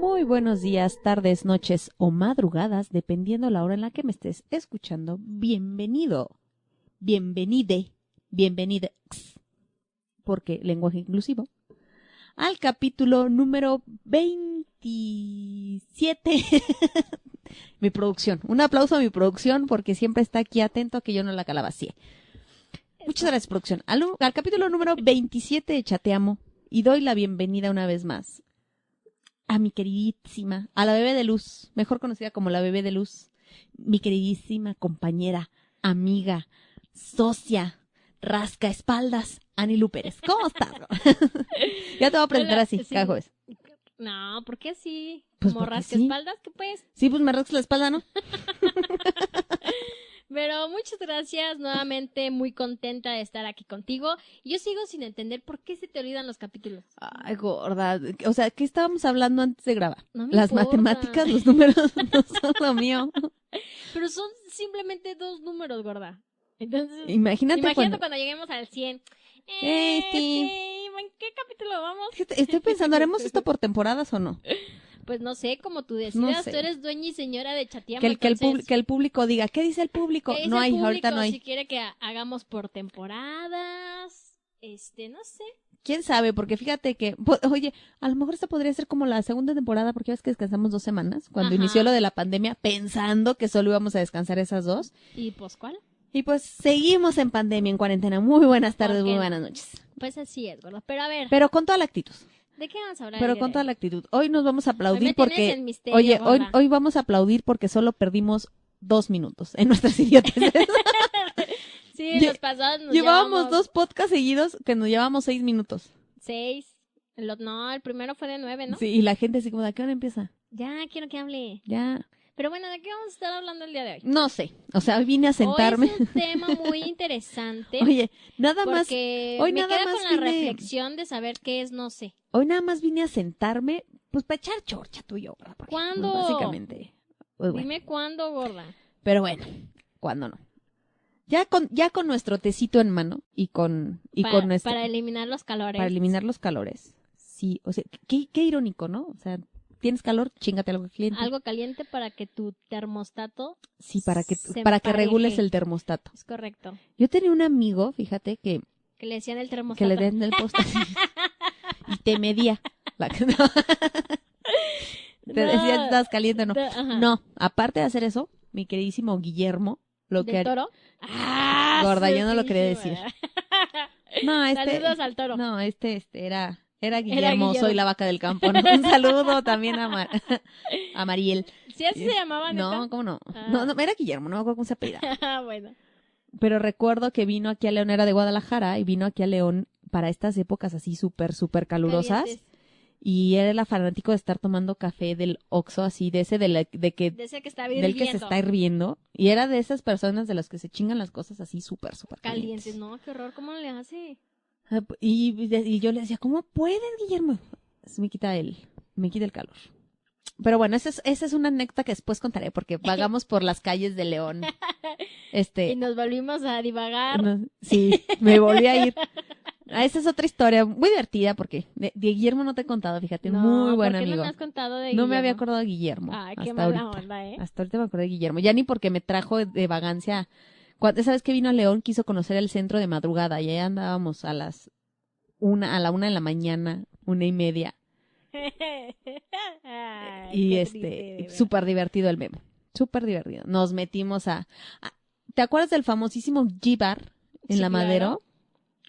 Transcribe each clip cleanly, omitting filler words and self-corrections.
Muy buenos días, tardes, noches o madrugadas, dependiendo la hora en la que me estés escuchando. Bienvenido, bienvenides, porque lenguaje inclusivo, al capítulo número 27. Mi producción. Un aplauso a mi producción porque siempre está aquí atento a que yo no la calabacee. Muchas gracias, producción. Al capítulo número 27 de Chateamo y doy la bienvenida una vez más a mi queridísima, a la bebé de luz, mejor conocida como la bebé de luz, mi queridísima compañera, amiga, socia, rascaespaldas, Anilu Pérez. ¿Cómo estás? Ya te voy a presentar así, sí. cada jueves. No, ¿por qué así? Pues ¿Como porque rascaespaldas? ¿Qué pues? Sí, pues me rascas la espalda, ¿no? Pero muchas gracias, nuevamente muy contenta de estar aquí contigo. Y yo sigo sin entender por qué se te olvidan los capítulos. Ay, gorda. O sea, ¿qué estábamos hablando antes de grabar? No me Las importa. matemáticas, los números no son lo mío. Pero son simplemente 2 números, gorda. Entonces, Imagínate cuando lleguemos al 100. Sí. ¿En qué capítulo vamos? Estoy pensando, ¿haremos esto por temporadas o no? Pues no sé, como tú decidas, No sé. Tú eres dueña y señora de Chateamo, Que el público diga, ¿qué dice el público? ¿qué dice No el hay, público? ahorita no hay. Si quiere que hagamos por temporadas, no sé. ¿Quién sabe? Porque fíjate que, oye, a lo mejor esta podría ser como la segunda temporada, porque ves que descansamos 2 semanas, cuando Ajá. inició lo de la pandemia, pensando que solo íbamos a descansar esas 2. ¿Y pues cuál? Y pues seguimos en pandemia, en cuarentena. Muy buenas tardes, ¿Por qué muy no? buenas noches. Pues así es, ¿verdad? Pero a ver, Pero con toda la actitud. ¿de qué vamos a hablar? Pero el día con de toda hoy? la actitud. Hoy nos vamos a Hoy aplaudir me tienes porque, en misterio, oye, gorda. hoy vamos a aplaudir porque solo perdimos 2 minutos en nuestras idioteces. Sí, los pasados nos Llevábamos 2 podcasts seguidos que nos llevamos 6 minutos. 6. No, el primero fue de 9, ¿no? Sí, y la gente así como, ¿de qué hora empieza? Ya, quiero que hable. Ya. Pero bueno, ¿de qué vamos a estar hablando el día de hoy? No sé. O sea, hoy vine a sentarme. Hoy es un tema muy interesante. Oye, nada más. Porque Hoy me nada queda más con la vine. reflexión de saber qué es no sé. Hoy nada más vine a sentarme, pues para echar chorcha tú y yo, ¿verdad? Porque, ¿Cuándo? pues, básicamente. Pues, bueno. Dime cuándo, gorda. Pero bueno, ¿cuándo no? Ya con nuestro tecito en mano y con nuestro, Para eliminar los calores. para eliminar los calores. Sí, o sea, qué irónico, ¿no? O sea, tienes calor, chíngate algo caliente. Algo caliente para que tu termostato Sí, para que empareje. regules el termostato. Es correcto. Yo tenía un amigo, fíjate, que le decían el termostato. que le den el post y te medía. Te decía si estabas caliente o no. No, aparte de hacer eso, mi queridísimo Guillermo, lo que ¿Toro? Gorda, yo no lo quería decir. No, Saludos al toro. No, era Guillermo, soy la vaca del campo, ¿no? Un saludo también a Mariel. ¿Sí así se llamaba, neta? No, ¿cómo no? No, era Guillermo, no me acuerdo cómo se apellidaba. Bueno. Pero recuerdo que vino aquí a León, era de Guadalajara, y vino aquí a León para estas épocas así súper calurosas. Calientes. Y era fanático de estar tomando café del Oxxo, así, de ese De ese que está hirviendo. del que se está hirviendo. Y era de esas personas de las que se chingan las cosas así súper calientes. No, qué horror, ¿cómo le hace? Y yo le decía, ¿cómo puedes, Guillermo? Me quita el calor. Pero bueno, esa es una anécdota que después contaré, porque vagamos por las calles de León. Y nos volvimos a divagar. Sí, me volví a ir. Esa es otra historia muy divertida, porque de Guillermo no te he contado, fíjate, muy buen amigo. No me has contado de Guillermo. No me había acordado de Guillermo. Ay, qué hasta mala ahorita. onda, ¿eh? Hasta ahorita me acordé de Guillermo. Ya ni porque me trajo de vagancia. Esa vez que vino a León, quiso conocer el centro de madrugada, y ahí andábamos a la 1 de la mañana, 1:30. Ay, Y súper divertido el meme. Súper divertido. Nos metimos ¿te acuerdas del famosísimo G-Bar en Sí, La Madero? claro.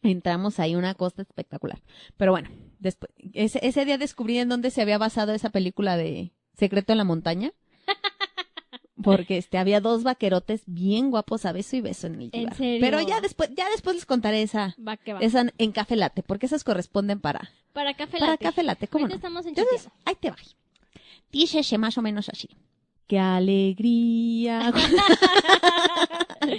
Entramos ahí, una costa espectacular. Pero bueno, después, ese día descubrí en dónde se había basado esa película de Secreto en la Montaña. Porque había 2 vaquerotes bien guapos a beso y beso en el ¿En G-Bar. serio? Pero ya después les contaré esa en Café Latte, porque esas corresponden para Café Latte. Café Latte, ¿cómo Ahorita no? estamos en Entonces, Chateamo. ahí te va. Dice más o menos así. ¡Qué alegría!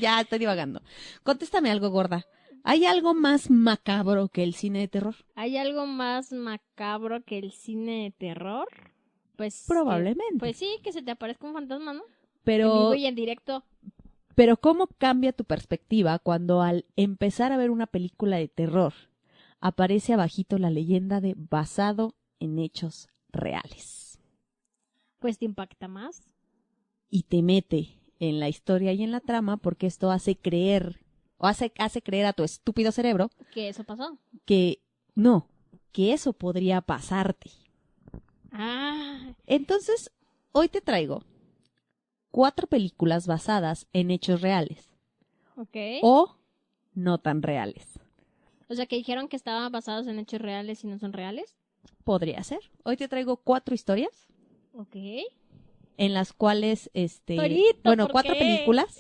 Ya, estoy divagando. Contéstame algo, gorda. ¿Hay algo más macabro que el cine de terror? ¿Hay algo más macabro que el cine de terror? Pues Probablemente. Pues sí, que se te aparezca un fantasma, ¿no? Pero, en vivo y en directo. Pero ¿cómo cambia tu perspectiva cuando al empezar a ver una película de terror aparece abajito la leyenda de basado en hechos reales? Pues te impacta más. y te mete en la historia y en la trama porque esto hace creer, o hace creer a tu estúpido cerebro Que eso pasó. que no, que eso podría pasarte. Ah, Entonces, hoy te traigo 4 películas basadas en hechos reales ok. o no tan reales. O sea, que dijeron que estaban basados en hechos reales y no son reales. Podría ser. Hoy te traigo 4 historias Ok. en las cuales, Torito, ¿por 4 qué? películas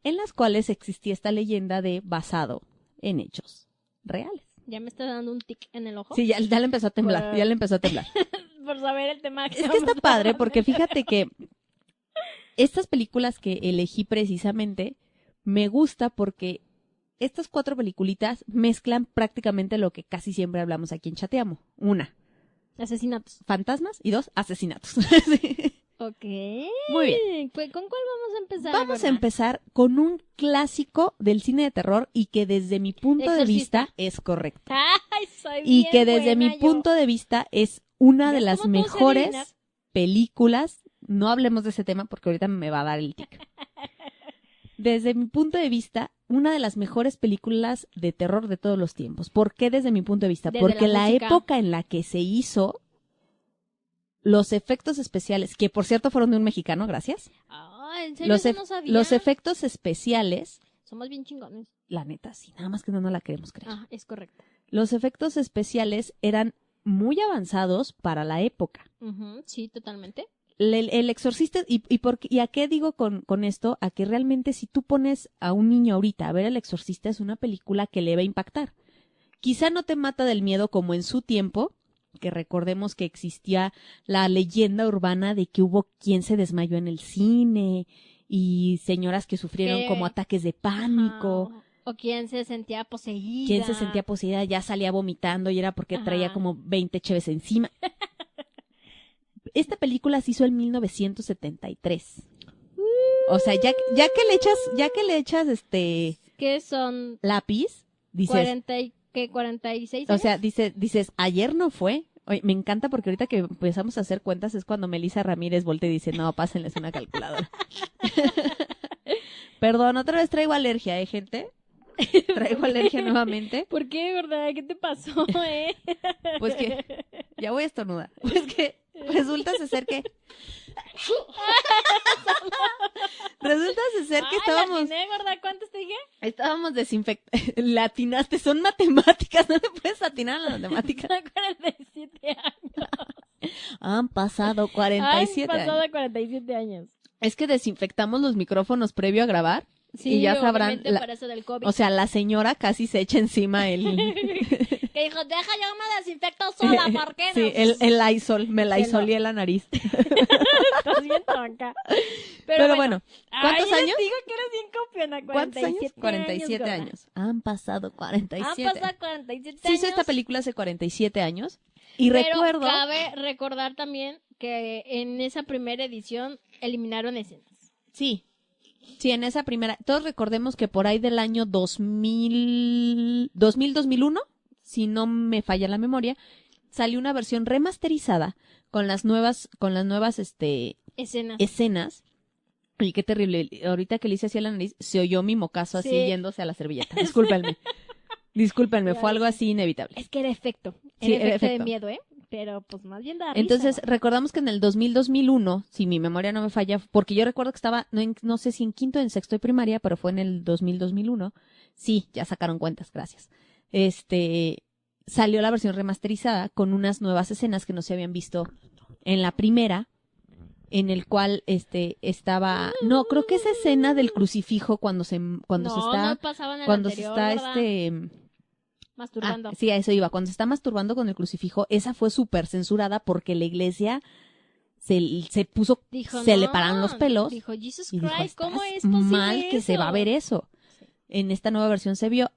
en las cuales existía esta leyenda de basado en hechos reales. Ya me está dando un tic en el ojo. Sí, ya le empezó a temblar, Wow. ya le empezó a temblar. Por saber el tema Es que está padre porque fíjate que estas películas que elegí precisamente me gusta porque estas 4 peliculitas mezclan prácticamente lo que casi siempre hablamos aquí en Chateamo. 1, Asesinatos. fantasmas y 2, asesinatos. Sí. Ok. Muy bien. ¿Con cuál vamos a empezar? Vamos a Gorda? empezar con un clásico del cine de terror y que desde mi punto de Exorcista. vista es correcto. Ay, soy Y bien que desde mi buena yo. punto de vista es una de ¿Ves las cómo tú sí mejores adivinas? películas. No hablemos de ese tema porque ahorita me va a dar el tic. Desde mi punto de vista, una de las mejores películas de terror de todos los tiempos. ¿Por qué desde mi punto de vista? Desde Porque la la música. época en la que se hizo, los efectos especiales, que por cierto fueron de un mexicano, gracias. Ah, ¿en serio Los, eso no sabía? los efectos especiales, Somos bien chingones. la neta, sí, nada más que no la queremos creer. Ah, es correcto. Los efectos especiales eran muy avanzados para la época. Ujú, sí, totalmente. El exorcista, ¿y a qué digo con esto? A que realmente si tú pones a un niño ahorita a ver El Exorcista es una película que le va a impactar. Quizá no te mata del miedo como en su tiempo, que recordemos que existía la leyenda urbana de que hubo quien se desmayó en el cine y señoras que sufrieron Que- como ataques de pánico. Ajá. O quien se sentía poseída. Quien se sentía poseída ya salía vomitando y era porque traía Ajá. como 20 cheves encima. Esta película se hizo en 1973. O sea, ya que le echas ¿Qué son? lápiz, dices, 46 o años? sea, dices, ayer no fue. Oye, me encanta porque ahorita que empezamos a hacer cuentas es cuando Melissa Ramírez voltea y dice, no, pásenles una calculadora. Perdón, otra vez traigo alergia, gente. Traigo alergia nuevamente. ¿Por qué, verdad? ¿Qué te pasó, Pues que ya voy a estornudar. Pues que resulta ser que Ay, estábamos latiné, gorda. ¿Cuántos te dije? desinfectando. Latinaste, son matemáticas, no le puedes atinar a las matemáticas. 47 años. Han pasado 47 Han pasado años. 47 años. Es que desinfectamos los micrófonos previo a grabar. Sí, Y ya sabrán, obviamente para eso del COVID. O sea, la señora casi se echa encima el... Que dijo, deja, yo me desinfecto sola, ¿por qué no? Sí, el Lysol, me la Que no. isolé la nariz. Estás bien tronca. Pero bueno, ¿cuántos ay, años? Les digo que eres bien copiona. ¿Cuántos años? 47 47 gorda. años. Han pasado 47. Han pasado 47 Se años. hizo esta película hace 47 años. Y Pero recuerdo... cabe recordar también que en esa primera edición eliminaron escenas. Sí, en esa primera... Todos recordemos que por ahí del año 2000-2001, si no me falla la memoria, salió una versión remasterizada con las nuevas Escenas. escenas. Y qué terrible. Ahorita que le hice así a la nariz, se oyó mi mocazo así Sí. yéndose a la servilleta. Discúlpenme, fue algo así inevitable. Es que era efecto. Sí, Era era efecto de efecto. miedo, ¿eh? Pero pues más bien da risa. Entonces, recordamos que en el 2000-2001, si mi memoria no me falla, porque yo recuerdo que estaba, no sé si en quinto o en sexto de primaria, pero fue en el 2000-2001. Sí, ya sacaron cuentas, gracias. Salió la versión remasterizada con unas nuevas escenas que no se habían visto en la primera, en el cual estaba, no, creo que esa escena del crucifijo cuando se no está pasaba en el cuando anterior, se ¿verdad? está Masturbando. sí, a eso iba. Cuando se está masturbando con el crucifijo, esa fue súper censurada porque la iglesia se puso, Dijo, se le no. pararon los pelos Dijo, Jesus y dijo, Christ, ¿cómo "Estás es posible mal que se eso?" va a ver eso. Sí. En esta nueva versión se vio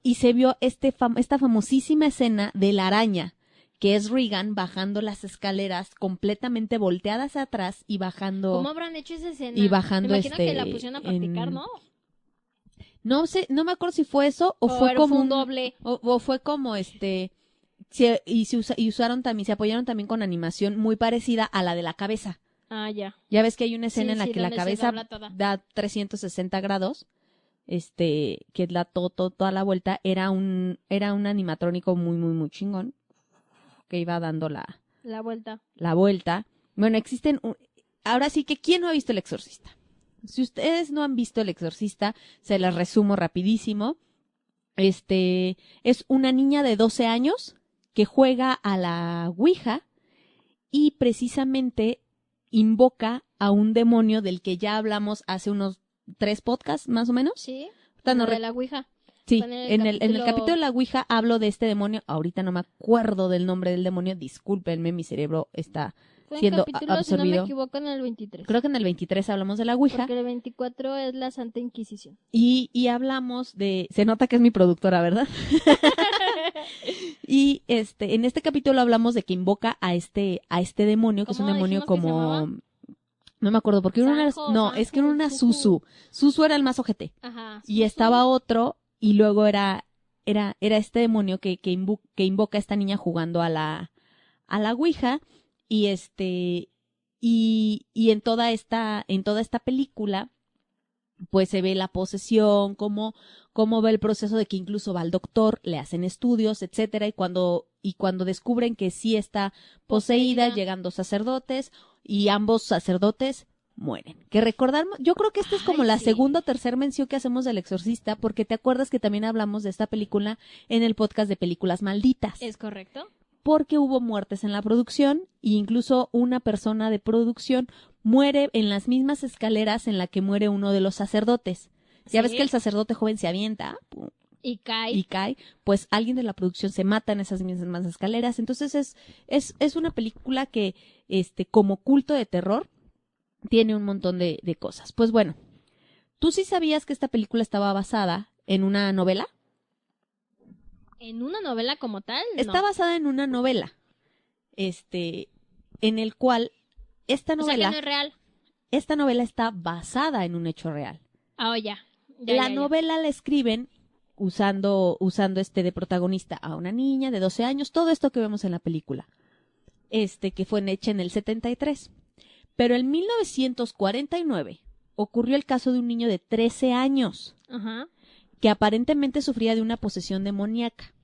esta famosísima escena de la araña, que es Regan bajando las escaleras completamente volteada hacia atrás y bajando. ¿Cómo habrán hecho esa escena? Y bajando, Me imagino que la pusieron a practicar, ¿no? No sé, no me acuerdo si fue eso o fue era como un doble. o fue como y usaron también, se apoyaron también con animación muy parecida a la de la cabeza. Ah, ya. Ya ves que hay una escena Sí, en la sí, que la donde se cabeza dobla toda. da 360 grados, que es toda la vuelta, era un animatrónico muy, muy, muy chingón, que iba dando La vuelta. la vuelta. Bueno, ahora sí que, ¿quién no ha visto El Exorcista? Si ustedes no han visto El Exorcista, se las resumo rapidísimo. Es una niña de 12 años que juega a la Ouija y precisamente invoca a un demonio del que ya hablamos hace unos 3 podcasts, más o menos. Sí. Ahorita no Lo de rec- la Ouija. Sí, Fue en el capítulo de la Ouija hablo de este demonio. Ahorita no me acuerdo del nombre del demonio. Discúlpenme, mi cerebro está Fue en siendo capítulo, si no me absorbido. equivoco, en el 23. Creo que en el 23 hablamos de la Ouija. Porque el 24 es la Santa Inquisición. Y hablamos de... Se nota que es mi productora, ¿verdad? Y en este capítulo hablamos de que invoca a este demonio, que es un ¿Cómo demonio dijimos que se llamaba? como... No me acuerdo, porque es que era una Susu. Susu era el más ojete. Ajá. Y estaba otro, y luego era este demonio que invoca a esta niña jugando a la Ouija. Y y en toda esta película, pues se ve la posesión, cómo ve el proceso de que incluso va al doctor, le hacen estudios, etcétera, y cuando descubren que sí está poseída, llegan 2 sacerdotes y ambos sacerdotes mueren. Que recordar, yo creo que esta es como la segunda o tercera mención que hacemos del Exorcista, porque te acuerdas que también hablamos de esta película en el podcast de Películas Malditas. ¿Es correcto? Porque hubo muertes en la producción e incluso una persona de producción muere en las mismas escaleras en la que muere uno de los sacerdotes. Ya ves que el sacerdote joven se avienta y cae, pues alguien de la producción se mata en esas mismas escaleras. Entonces es una película que como culto de terror tiene un montón de cosas. Pues bueno, ¿tú sí sabías que esta película estaba basada en una novela? ¿En una novela como tal? No. Está basada en una novela, en el cual esta novela... O sea que no es real. Esta novela está basada en un hecho real. Ah, ya. La novela la escriben usando de protagonista a una niña de 12 años, todo esto que vemos en la película, que fue hecha en el 73. Pero en 1949 ocurrió el caso de un niño de 13 años. Ajá. Que aparentemente sufría de una posesión demoníaca.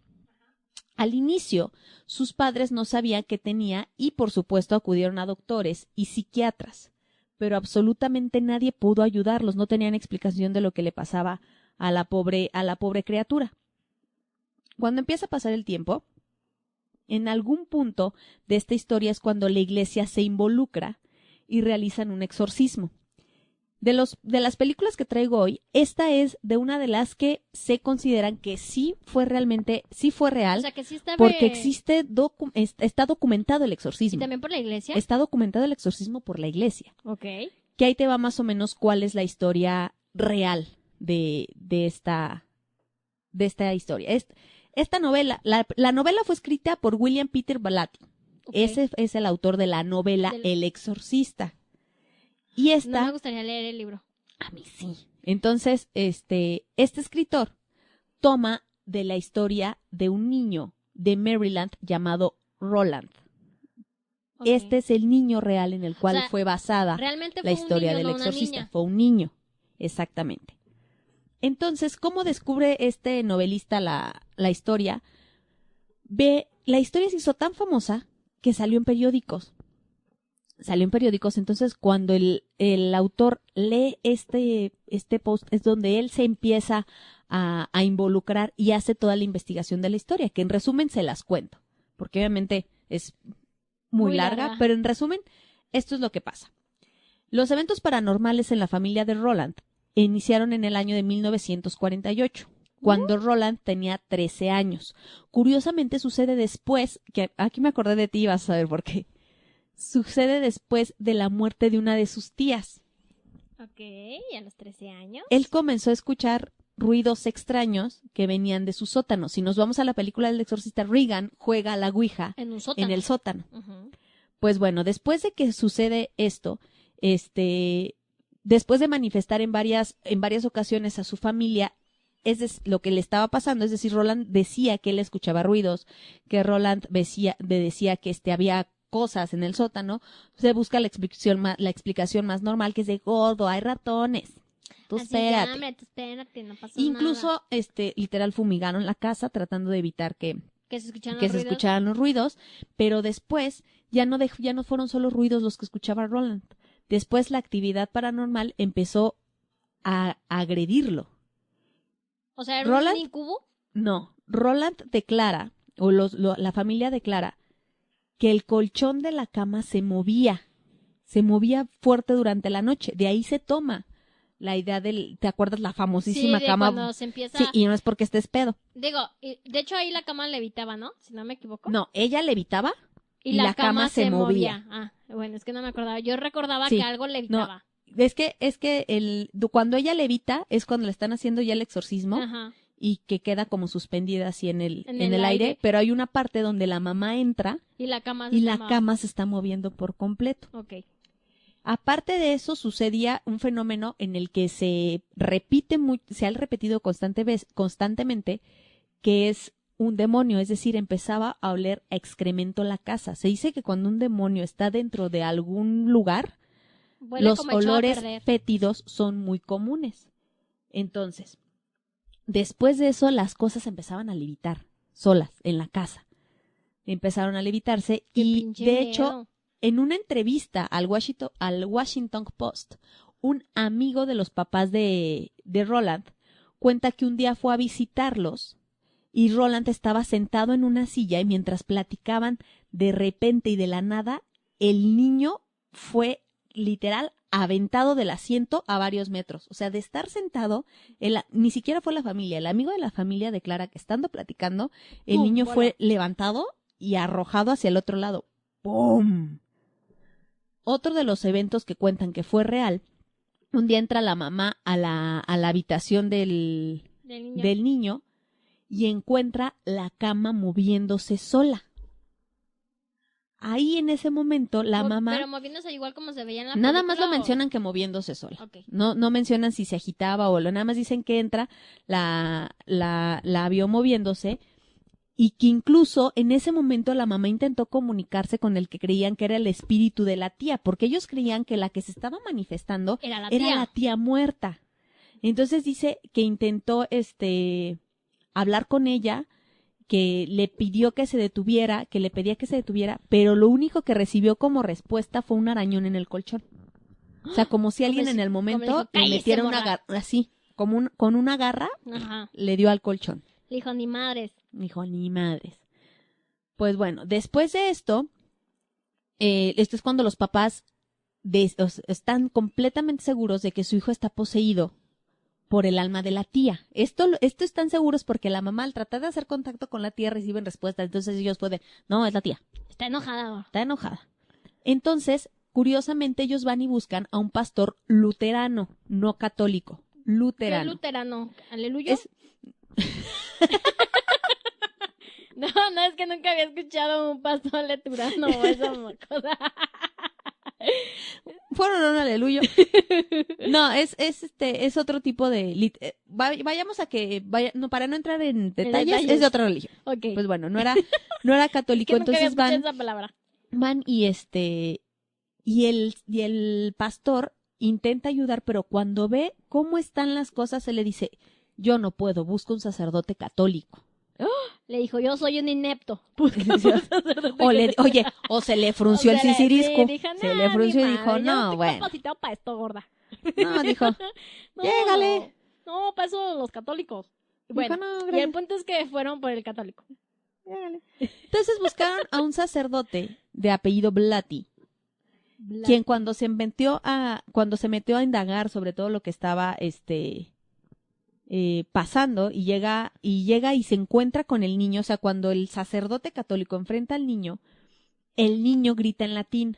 Al inicio, sus padres no sabían qué tenía y, por supuesto, acudieron a doctores y psiquiatras, pero absolutamente nadie pudo ayudarlos, no tenían explicación de lo que le pasaba a la pobre criatura. Cuando empieza a pasar el tiempo, en algún punto de esta historia es cuando la iglesia se involucra y realizan un exorcismo. De las películas que traigo hoy, esta es de una de las que se consideran que sí fue real, O sea, que sí está porque está documentado el exorcismo. ¿Y también por la iglesia? Está documentado el exorcismo por la iglesia. Ok. Que ahí te va más o menos cuál es la historia real de esta historia. Esta novela, la novela fue escrita por William Peter Blatty. Okay. Ese es el autor de la novela El Exorcista. Y no me gustaría leer el libro. A mí sí. Entonces, este escritor toma de la historia de un niño de Maryland llamado Roland. Okay. Este es el niño real en el cual fue basada la historia del exorcista. Fue un niño, exactamente. Entonces, ¿cómo descubre este novelista la historia? La historia se hizo tan famosa que salió en periódicos. Entonces cuando el autor lee este post es donde él se empieza a involucrar y hace toda la investigación de la historia, que en resumen se las cuento, porque obviamente es muy larga, pero en resumen esto es lo que pasa. Los eventos paranormales en la familia de Roland iniciaron en el año de 1948, cuando Roland tenía 13 años. Curiosamente sucede después, que aquí me acordé de ti, vas a ver por qué. Sucede después de la muerte de una de sus tías. Ok, a los 13 años. Él comenzó a escuchar ruidos extraños que venían de su sótano. Si nos vamos a la película del exorcista, Regan juega a la Ouija en el sótano. Uh-huh. Pues bueno, después de que sucede esto, después de manifestar en varias ocasiones a su familia lo que le estaba pasando, es decir, Roland decía que él escuchaba ruidos, que Roland decía que había cosas en el sótano, se busca la explicación más normal, que es de gordo, hay ratones. Tú Así, espérate. ya, hombre, tú espérate, no pasa Incluso, nada. literal fumigaron la casa tratando de evitar que Que se escuchan se los ruidos. escucharan los ruidos, pero después ya no fueron solo ruidos los que escuchaba Roland. Después la actividad paranormal empezó a agredirlo. O sea, ¿era Roland- un incubo? No, Roland declara, o la familia declara, que el colchón de la cama se movía fuerte durante la noche. De ahí se toma la idea ¿te acuerdas la famosísima Sí, de cama? cuando se empieza... Sí, y no es porque estés pedo. Digo, de hecho ahí la cama levitaba, ¿no? Si no me equivoco. No, ella levitaba Y y la cama se movía. Ah, bueno, es que no me acordaba. Yo recordaba Sí, que algo levitaba. Es que cuando ella levita es cuando le están haciendo ya el exorcismo Ajá. y que queda como suspendida así en el En el aire, aire. pero hay una parte donde la mamá entra Y la cama y la cama se está moviendo por completo. Ok. Aparte de eso, sucedía un fenómeno en el que se ha repetido constantemente, que es un demonio, es decir, empezaba a oler a excremento la casa. Se dice que cuando un demonio está dentro de algún lugar, Huele los como echado a olores perder. fétidos son muy comunes. Entonces, después de eso, las cosas empezaban a levitar solas en la casa. Empezaron a levitarse Qué y, pinche de hecho, miedo. en una entrevista al Washington Post, un amigo de los papás de Roland cuenta que un día fue a visitarlos y Roland estaba sentado en una silla y mientras platicaban, de repente y de la nada, el niño fue literal aventado del asiento a varios metros. O sea, de estar sentado, ni siquiera fue la familia. El amigo de la familia declara que estando platicando, el ¡Pum! niño Voló. fue levantado y arrojado hacia el otro lado. ¡Pum! Otro de los eventos que cuentan que fue real, un día entra la mamá a la habitación del niño y encuentra la cama moviéndose sola. Ahí en ese momento la mamá... Pero moviéndose igual como se veía en la Nada película, más lo ¿o? mencionan que moviéndose sola. Ok. No mencionan si se agitaba o nada más dicen que entra, la vio moviéndose y que incluso en ese momento la mamá intentó comunicarse con el que creían que era el espíritu de la tía, porque ellos creían que la que se estaba manifestando Era la era tía. la tía muerta. Entonces dice que intentó hablar con ella, que le pidió que se detuviera, que le pedía que se detuviera, pero lo único que recibió como respuesta fue un arañón en el colchón. O sea, como si alguien en el momento dijo, le "Cállese, metiera una morra". garra, así, con una garra, Ajá. le dio al colchón. Le dijo, ni madres. Dijo, ni madres. Pues bueno, después de esto es cuando los papás están completamente seguros de que su hijo está poseído por el alma de la tía. Esto están seguros porque la mamá, al tratar de hacer contacto con la tía, reciben respuesta. Entonces ellos pueden, no, es la tía. Está enojada. Está enojada. Entonces, curiosamente, ellos van y buscan a un pastor luterano, no católico, luterano. ¿Qué luterano? ¿Aleluya? Es- No, es que nunca había escuchado un pastor luterano o esa cosa. Fueron un aleluya. No, es otro tipo de... vayamos a que... no, para no entrar en detalles, detalles. es de otra religión. Ok. Pues bueno, no era católico, que nunca había entonces escuchado esa palabra. van y el pastor intenta ayudar, pero cuando ve cómo están las cosas, se le dice, yo no puedo, busca un sacerdote católico. Le dijo, yo soy un inepto. O se le frunció el sisirisco. Sí, dijo, Se le frunció y dijo, no, bueno. capacitado para esto, gorda. No, dijo, No, llégale. No, para eso los católicos. Bueno, Dijo, no, y el gracias. punto es que fueron por el católico. Entonces buscaron a un sacerdote de apellido Blatty, quien cuando se metió a indagar sobre todo lo que estaba pasando y llega y se encuentra con el niño, o sea, cuando el sacerdote católico enfrenta al niño, el niño grita en latín,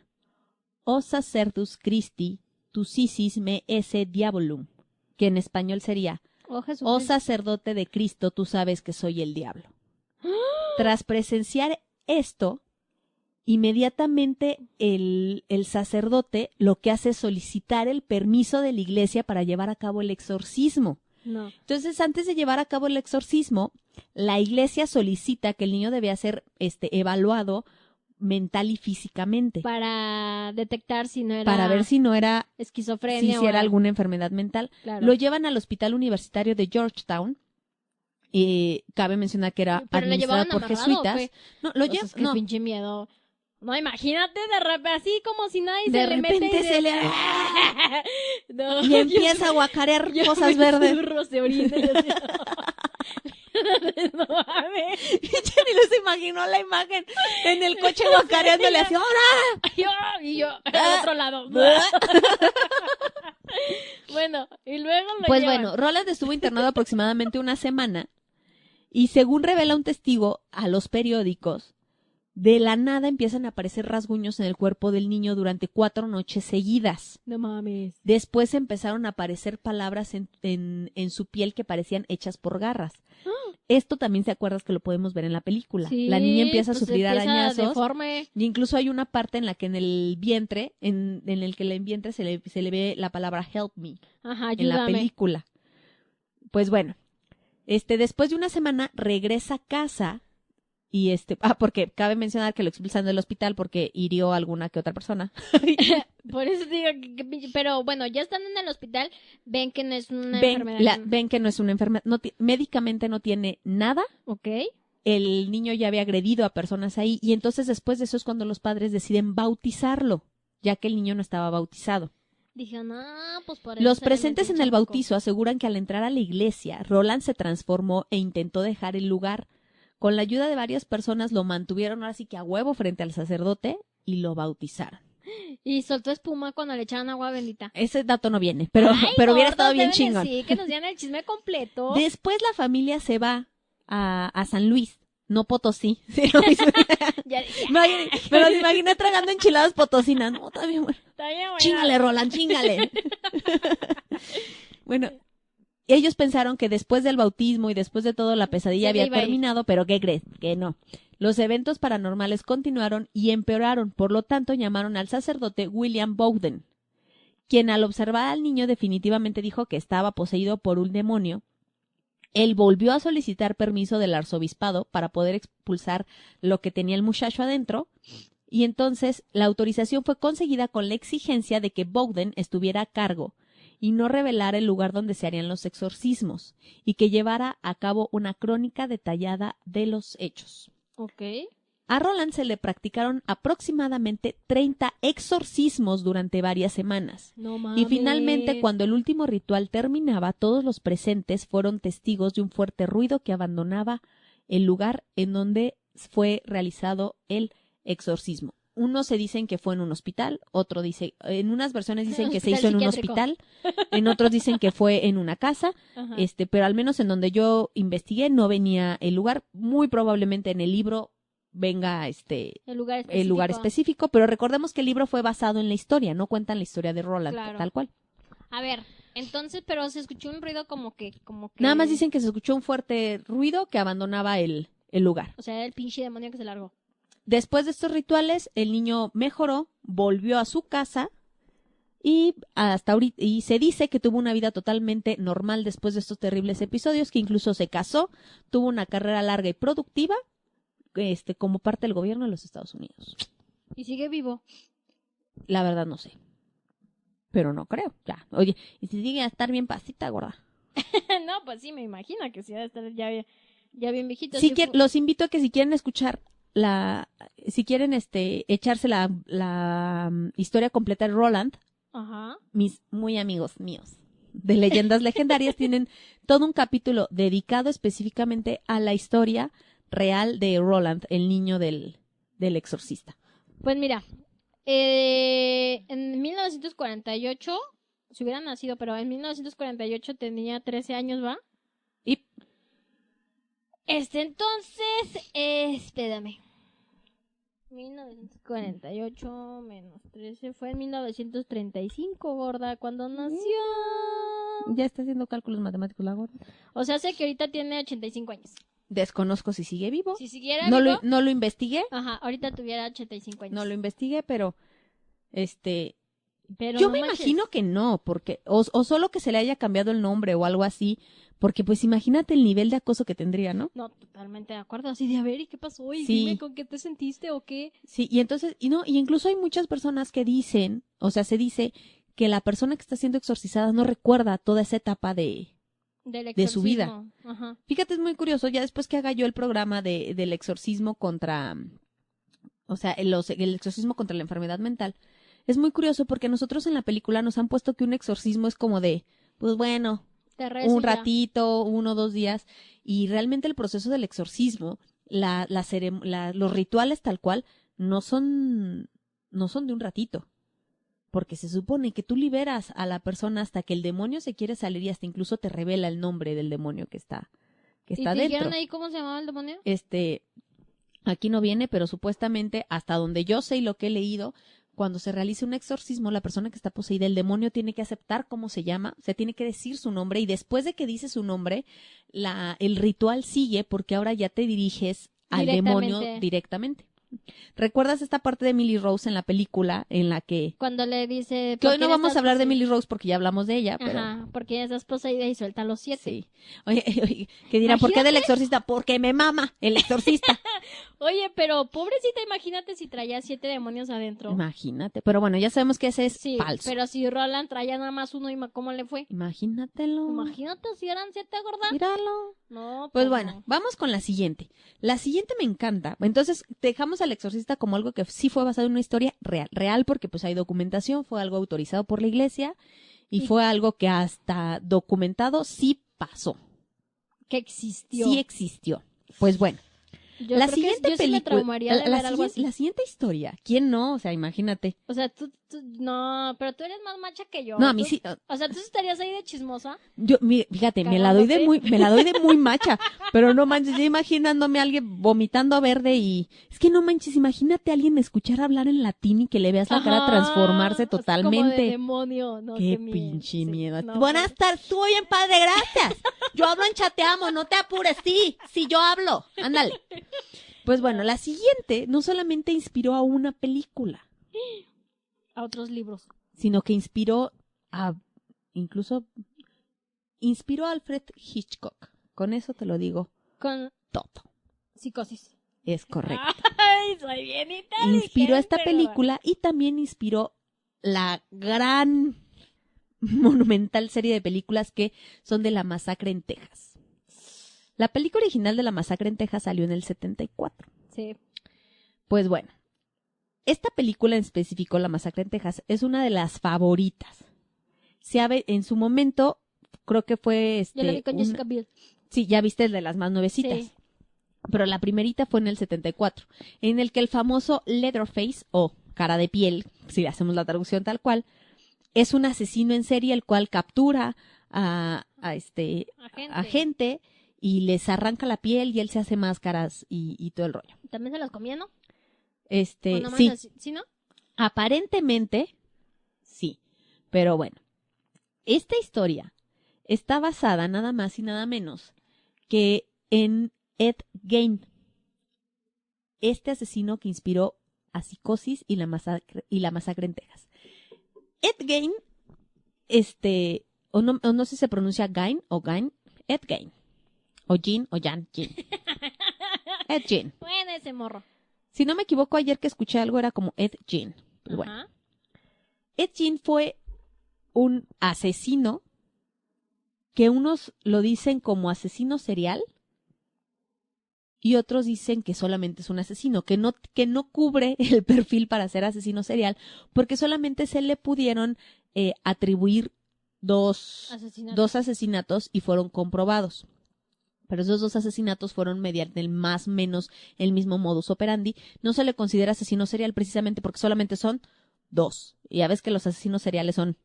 O sacerdus Christi, tu sisis me esse diabolum, que en español sería, Oh, Jesús. Oh sacerdote de Cristo, tú sabes que soy el diablo. Tras presenciar esto, inmediatamente el sacerdote lo que hace es solicitar el permiso de la iglesia para llevar a cabo el exorcismo. No. Entonces, antes de llevar a cabo el exorcismo, la iglesia solicita que el niño debía ser evaluado mental y físicamente. Para detectar si no era Para ver si no era, esquizofrenia si era alguna enfermedad mental. Claro. Lo llevan al Hospital Universitario de Georgetown. Cabe mencionar que era ¿Pero lo administrado llevaban por amarrado o jesuitas. qué? No, lo O sea, llevan. es que pinche miedo. No, imagínate de repente, así como si nadie De se le mete repente y se le No, y empieza a guacarear yo cosas me verdes. zurro, se orina y así. No mames. Jenny no se imaginó la imagen en el coche guacareándole así, ¡ahora! Y yo al otro lado. Bueno, y luego lo Pues llevan. bueno, Roland estuvo internado aproximadamente una semana y según revela un testigo a los periódicos, de la nada empiezan a aparecer rasguños en el cuerpo del niño durante 4 noches seguidas. No mames. Después empezaron a aparecer palabras en su piel que parecían hechas por garras. Esto también, ¿te acuerdas que lo podemos ver en la película? Sí, La niña empieza a pues sufrir empieza arañazos. deforme. Y incluso hay una parte en la que en el vientre, en el que en el vientre se le ve la palabra help me Ajá, en la ayúdame. película. Pues bueno, después de una semana regresa a casa y porque cabe mencionar que lo expulsan del hospital porque hirió a alguna que otra persona. Por eso digo pero bueno, ya estando en el hospital, ven que no es una enfermedad. Ven que no es una enfermedad, médicamente no tiene nada. Ok. El niño ya había agredido a personas ahí y entonces después de eso es cuando los padres deciden bautizarlo, ya que el niño no estaba bautizado. Dije, no, pues por eso Los se le presentes metió en el chamuco. bautizo aseguran que al entrar a la iglesia, Roland se transformó e intentó dejar el lugar. Con la ayuda de varias personas lo mantuvieron ahora sí que a huevo frente al sacerdote y lo bautizaron. Y soltó espuma cuando le echaban agua bendita. Ese dato no viene, pero, Ay, pero hubiera gordos, estado bien deben chingón. decir que nos dieran el chisme completo. Después la familia se va a San Luis, no Potosí. Ya dije, Me los imaginé tragando enchiladas potosinas. No, está bien bueno. está bien, bueno. Chíngale, Roland, chíngale. Bueno, ellos pensaron que después del bautismo y después de todo la pesadilla Se le había iba a ir. terminado, pero ¿qué crees? Que no. Los eventos paranormales continuaron y empeoraron, por lo tanto llamaron al sacerdote William Bowden, quien al observar al niño definitivamente dijo que estaba poseído por un demonio. Él volvió a solicitar permiso del arzobispado para poder expulsar lo que tenía el muchacho adentro, y entonces la autorización fue conseguida con la exigencia de que Bowden estuviera a cargo y no revelara el lugar donde se harían los exorcismos, y que llevara a cabo una crónica detallada de los hechos. Ok. A Roland se le practicaron aproximadamente 30 exorcismos durante varias semanas. No mames. Y finalmente, cuando el último ritual terminaba, todos los presentes fueron testigos de un fuerte ruido que abandonaba el lugar en donde fue realizado el exorcismo. Unos se dicen que fue en un hospital, otro dice, en unas versiones dicen que se hizo en un hospital, en otros dicen que fue en una casa, Ajá. pero al menos en donde yo investigué no venía el lugar, muy probablemente en el libro venga el lugar el lugar específico, pero recordemos que el libro fue basado en la historia, no cuentan la historia de Roland, Claro. tal cual. A ver, entonces, pero se escuchó un ruido como que... Nada más dicen que se escuchó un fuerte ruido que abandonaba el lugar. O sea, era el pinche demonio que se largó. Después de estos rituales, el niño mejoró, volvió a su casa y hasta ahorita, y se dice que tuvo una vida totalmente normal después de estos terribles episodios, que incluso se casó, tuvo una carrera larga y productiva, como parte del gobierno de los Estados Unidos. Y sigue vivo. La verdad no sé. Pero no creo, ya. Oye, y si sigue a estar bien pasita, gorda. No, pues sí, me imagino que sí, debe estar ya bien viejito. Si los invito a que si quieren escuchar si quieren echarse la historia completa de Roland, Ajá. mis muy amigos míos de Leyendas Legendarias tienen todo un capítulo dedicado específicamente a la historia real de Roland, el niño del exorcista. Pues mira, en 1948, si hubiera nacido, pero en 1948 tenía 13 años, ¿va? Y entonces, espérame. 1948 menos 13 fue en 1935, gorda, cuando nació. ya está haciendo cálculos matemáticos la gorda. O sea, sé que ahorita tiene 85 años. Desconozco si sigue vivo. Si siguiera No vivo, lo investigué. ajá, ahorita tuviera 85 años. No lo investigué, pero Pero Yo no me manches. imagino que no, porque, o solo que se le haya cambiado el nombre o algo así, porque pues imagínate el nivel de acoso que tendría, ¿no? No, totalmente de acuerdo. Así de, a ver, ¿y qué pasó? Y Sí. dime con qué te sentiste o qué. Sí, y entonces, y no, y incluso hay muchas personas que dicen, o sea, se dice que la persona que está siendo exorcizada no recuerda toda esa etapa Del de su vida. exorcismo. Ajá. Fíjate, es muy curioso, ya después que haga yo el programa del exorcismo contra, o sea, el exorcismo contra la enfermedad mental, es muy curioso porque nosotros en la película nos han puesto que un exorcismo es como de, pues bueno, Te rezo un y ya. ratito, 1 o 2 días, y realmente el proceso del exorcismo, los rituales tal cual, no son, no son de un ratito, porque se supone que tú liberas a la persona hasta que el demonio se quiere salir y hasta incluso te revela el nombre del demonio que está ¿Y te dentro. dijeron ahí cómo se llamaba el demonio? Aquí no viene, pero supuestamente hasta donde yo sé y lo que he leído, cuando se realiza un exorcismo, la persona que está poseída, el demonio tiene que aceptar cómo se llama, se tiene que decir su nombre y después de que dice su nombre, el ritual sigue porque ahora ya te diriges al demonio directamente. ¿Recuerdas esta parte de Emily Rose en la película en la que Cuando le dice... que ¿por hoy no quién vamos estás a hablar de poseída? Emily Rose porque ya hablamos de ella, pero Ajá, porque estás poseída y suelta los 7. sí. Oye, que dirán, ¿por qué del exorcista? Porque me mama el exorcista. Oye, pero pobrecita, imagínate si traía 7 demonios adentro. Imagínate, pero bueno, ya sabemos que ese es Sí, falso. pero si Roland traía nada más uno, ¿cómo le fue? Imagínatelo. Imagínate si eran 7, gorda. Míralo. No, Pues pues bueno, no. vamos con la siguiente. La siguiente me encanta. Entonces, dejamos al exorcista como algo que sí fue basado en una historia real. Real porque pues hay documentación, fue algo autorizado por la iglesia y Sí. fue algo que hasta documentado sí pasó. Que existió. Sí existió. Pues bueno. Yo La creo siguiente que yo sí me película, traumaría de ver algo así. la siguiente historia, ¿quién no? O sea, imagínate. O sea, no, pero tú eres más macha que yo. No, a mí Tú- sí. O sea, tú estarías ahí de chismosa. Fíjate, me Cagándote. la doy de muy macha, pero no manches, yo imaginándome a alguien vomitando verde y es que no manches, imagínate a alguien escuchar hablar en latín y que le veas la cara Ajá, transformarse así como de totalmente. demonio. No, Qué miedo. pinche Sí, miedo. no, Buenas pues. tardes, estuvo bien padre, gracias. Yo hablo en chateamo, no te apures, sí, yo hablo. Ándale. Pues bueno, la siguiente no solamente inspiró a una película, A otros libros. sino que inspiró incluso inspiró a Alfred Hitchcock. Con eso te lo digo Con todo. psicosis. Es correcto. Ay, soy bien inteligente. Inspiró esta ¿verdad? película y también inspiró la gran monumental serie de películas que son de La Masacre en Texas. La película original de La Masacre en Texas salió en el 74. Sí. Pues bueno, esta película en específico, La Masacre en Texas, es una de las favoritas. En su momento, creo que fue Yo la vi con Jessica Biel. Sí, ya viste el de las más nuevecitas. Sí. Pero la primerita fue en el 74, en el que el famoso Leatherface, o cara de piel, si hacemos la traducción tal cual, es un asesino en serie el cual captura a gente y les arranca la piel y él se hace máscaras y todo el rollo. ¿También se las comía, no? ¿O Sí, nomás así? ¿Sí, no? aparentemente sí, pero bueno, esta historia está basada nada más y nada menos que en Ed Gein, este asesino que inspiró a Psicosis y la masacre en Texas. Ed Gein, o no sé si se pronuncia Gein o Gein, Ed Gein, o Jean o Jan, Jean. Ed Gein. Bueno, ese morro. Si no me equivoco, ayer que escuché algo era como Ed Gein. Pues bueno. Ajá. Ed Gein fue un asesino que unos lo dicen como asesino serial y otros dicen que solamente es un asesino, que no cubre el perfil para ser asesino serial, porque solamente se le pudieron atribuir dos asesinatos y fueron comprobados. Pero esos 2 asesinatos fueron mediante el más o menos el mismo modus operandi. No se le considera asesino serial precisamente porque solamente son 2. Y ya ves que los asesinos seriales son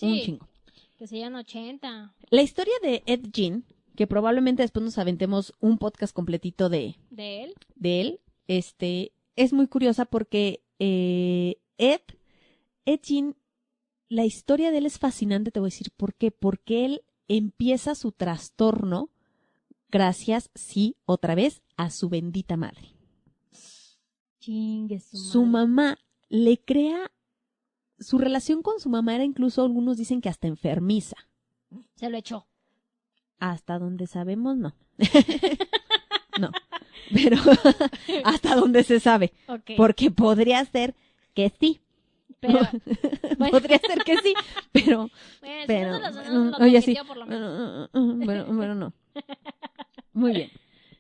un chingo. Que sean 80. La historia de Ed Gein, que probablemente después nos aventemos un podcast completito de él, es muy curiosa porque Ed Gein, la historia de él es fascinante, te voy a decir por qué. Porque él empieza su trastorno gracias, sí, otra vez, a su bendita madre. Chingue Su mamá le crea su relación con su mamá era incluso, algunos dicen que hasta enfermiza. Se lo echó. Hasta donde sabemos, no. No, pero hasta donde se sabe. Ok. Porque podría ser que sí. Pero, bueno, Podría ser que sí, pero... bueno, pero si no se lo oye, sí. consintió por lo menos. Bueno, no. Muy bien.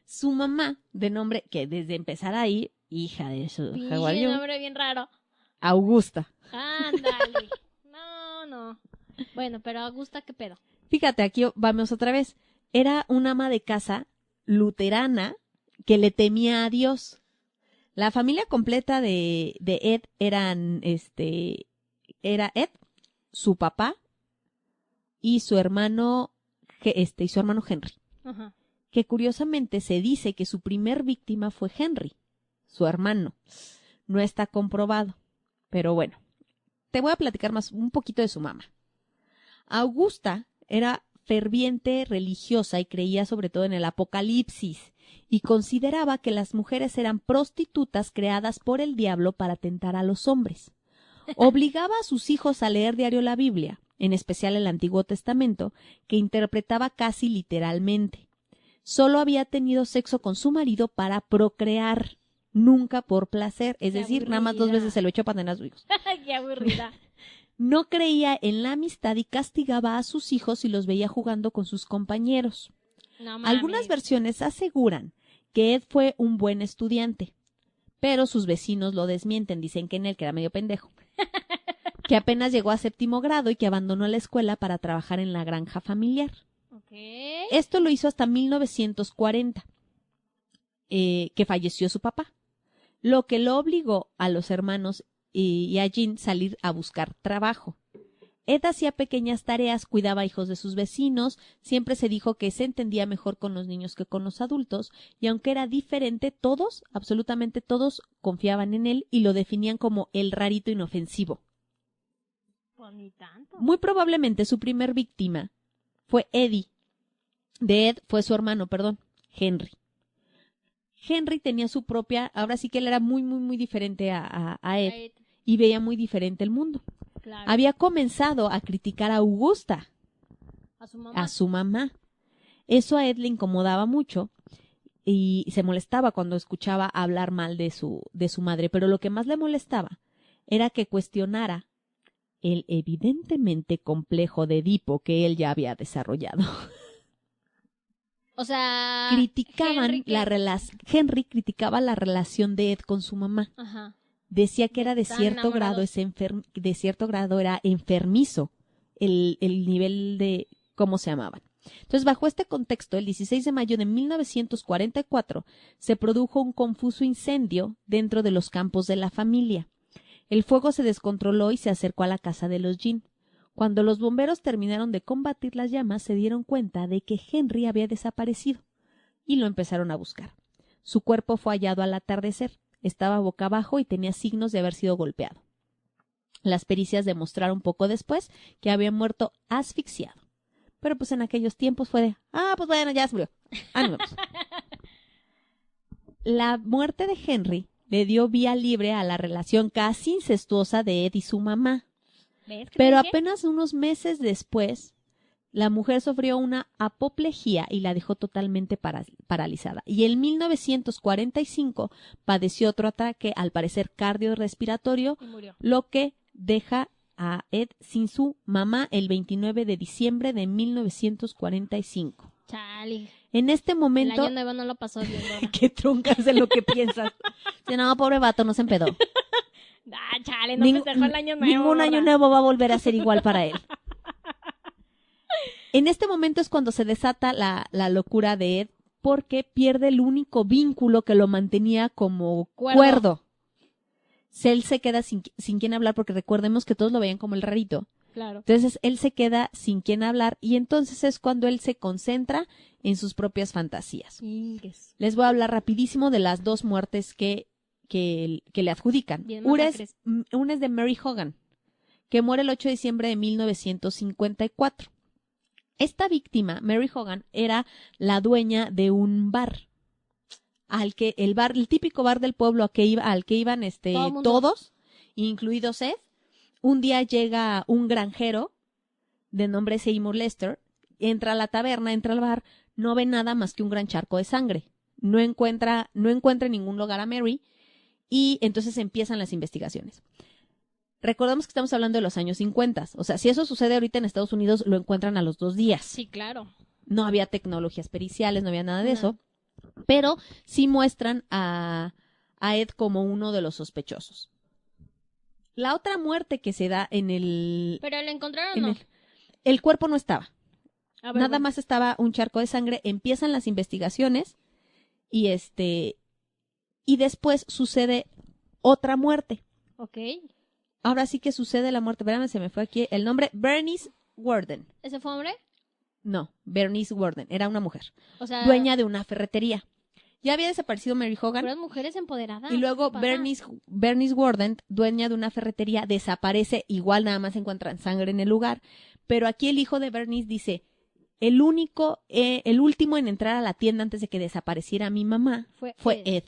Su mamá, de nombre, que desde empezar ahí, hija de su jaguar, Pinche nombre bien raro. Augusta. Ándale. No. Bueno, pero Augusta, ¿qué pedo? Fíjate, aquí vamos otra vez. Era una ama de casa luterana que le temía a Dios. La familia completa de Ed era Ed, su papá y su hermano, Henry. Ajá. Que curiosamente se dice que su primer víctima fue Henry, su hermano. No está comprobado, pero bueno, te voy a platicar más un poquito de su mamá. Augusta era ferviente religiosa y creía sobre todo en el Apocalipsis y consideraba que las mujeres eran prostitutas creadas por el diablo para tentar a los hombres. Obligaba a sus hijos a leer diario la Biblia, en especial el Antiguo Testamento, que interpretaba casi literalmente. Solo había tenido sexo con su marido para procrear, nunca por placer, es Qué decir, nada más 2 aburrida. veces se lo echó para tener a sus hijos. Qué aburrida. No creía en la amistad y castigaba a sus hijos si los veía jugando con sus compañeros. No mames. Algunas versiones aseguran que Ed fue un buen estudiante, pero sus vecinos lo desmienten, dicen que era medio pendejo, que apenas llegó a 7º grado y que abandonó la escuela para trabajar en la granja familiar. Ok. Esto lo hizo hasta 1940, que falleció su papá, lo que lo obligó a los hermanos y a Jean salir a buscar trabajo. Ed hacía pequeñas tareas, cuidaba hijos de sus vecinos, siempre se dijo que se entendía mejor con los niños que con los adultos, y aunque era diferente, todos, absolutamente todos, confiaban en él y lo definían como el rarito inofensivo. Pues ni tanto. Muy probablemente su primer víctima fue Eddie. De Ed fue su hermano, Henry. Henry tenía su propia, ahora sí que él era muy, muy, muy diferente a Ed Ahí, y veía muy diferente el mundo. claro. Había comenzado a criticar a Augusta, A su mamá. a su mamá. Eso a Ed le incomodaba mucho y se molestaba cuando escuchaba hablar mal de su madre, pero lo que más le molestaba era que cuestionara el evidentemente complejo de Edipo que él ya había desarrollado. O sea, Criticaban Henry, ¿qué? Henry criticaba la relación de Ed con su mamá. Ajá. Decía que era de Estaban cierto grado enamorados. de cierto grado era enfermizo el nivel de cómo se amaban. Entonces, bajo este contexto, el 16 de mayo de 1944 se produjo un confuso incendio dentro de los campos de la familia. El fuego se descontroló y se acercó a la casa de los Jean. Cuando los bomberos terminaron de combatir las llamas, se dieron cuenta de que Henry había desaparecido y lo empezaron a buscar. Su cuerpo fue hallado al atardecer. Estaba boca abajo y tenía signos de haber sido golpeado. Las pericias demostraron poco después que había muerto asfixiado. Pero pues en aquellos tiempos fue de, pues bueno, ya se murió. Ánimos. La muerte de Henry le dio vía libre a la relación casi incestuosa de Ed y su mamá. ¿Ves qué te Pero dije? apenas unos meses después, la mujer sufrió una apoplejía y la dejó totalmente paralizada. Y en 1945 padeció otro ataque, al parecer cardiorrespiratorio, Y murió. lo que deja a Ed sin su mamá el 29 de diciembre de 1945. Chale. En este El momento... año nuevo no lo pasó bien, gorda. ¡Qué truncas de lo que piensas! Sí, no, pobre vato, no se empedó. Chale, no festejó el año nuevo. Ningún gorda. año nuevo va a volver a ser igual para él. En este momento es cuando se desata la locura de Ed, porque pierde el único vínculo que lo mantenía como cuerdo. Él se queda sin quien hablar, porque recordemos que todos lo veían como el rarito. Claro. Entonces él se queda sin quien hablar y entonces es cuando él se concentra en sus propias fantasías. Ingues. Les voy a hablar rapidísimo de las 2 muertes que le adjudican. Bien Una masacres. es de Mary Hogan, que muere el 8 de diciembre de 1954. Esta víctima, Mary Hogan, era la dueña de un bar. El típico bar del pueblo al que iban Todo mundo. todos, incluidos Ed. un día llega un granjero de nombre Seymour Lester, entra a la taberna, entra al bar, no ve nada más que un gran charco de sangre. No encuentra en ningún lugar a Mary y entonces empiezan las investigaciones. Recordemos que estamos hablando de los años 50. O sea, si eso sucede ahorita en Estados Unidos, lo encuentran a los 2 días. Sí, claro. No había tecnologías periciales, no había nada de No. eso. Pero sí muestran a Ed como uno de los sospechosos. La otra muerte que se da en el... ¿Pero lo encontraron o no? El cuerpo no estaba. A ver, Nada bueno. más estaba un charco de sangre. Empiezan las investigaciones y y después sucede otra muerte. Ok. Ahora sí que sucede la muerte. Espérame, se me fue aquí el nombre. Bernice Worden. ¿Ese fue hombre? No, Bernice Worden. Era una mujer. O sea, Dueña de una ferretería. Ya había desaparecido Mary Hogan. puras mujeres empoderadas. Y luego ¿qué pasa? Bernice Worden, dueña de una ferretería, desaparece. Igual nada más encuentran sangre en el lugar. Pero aquí el hijo de Bernice dice, el último en entrar a la tienda antes de que desapareciera mi mamá fue Ed.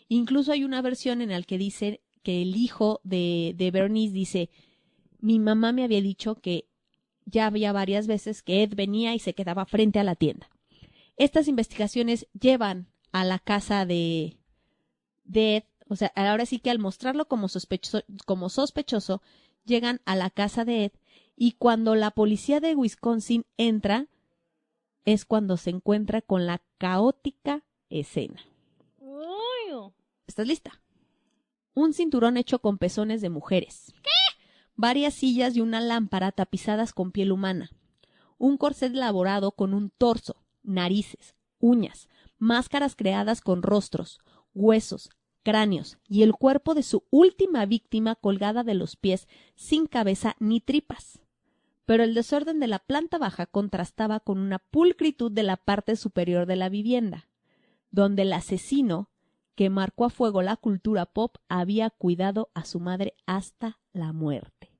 Incluso hay una versión en la que dice que el hijo de Bernice dice, mi mamá me había dicho que ya había varias veces que Ed venía y se quedaba frente a la tienda. Estas investigaciones llevan a la casa de Ed, o sea, ahora sí que al mostrarlo como sospechoso, llegan a la casa de Ed y cuando la policía de Wisconsin entra, es cuando se encuentra con la caótica escena. Uy. ¿Estás lista? Un cinturón hecho con pezones de mujeres. ¿Qué? Varias sillas y una lámpara tapizadas con piel humana. Un corset elaborado con un torso, narices, uñas, máscaras creadas con rostros, huesos, cráneos y el cuerpo de su última víctima colgada de los pies sin cabeza ni tripas. Pero el desorden de la planta baja contrastaba con una pulcritud de la parte superior de la vivienda, donde el asesino, que marcó a fuego la cultura pop, había cuidado a su madre hasta la muerte.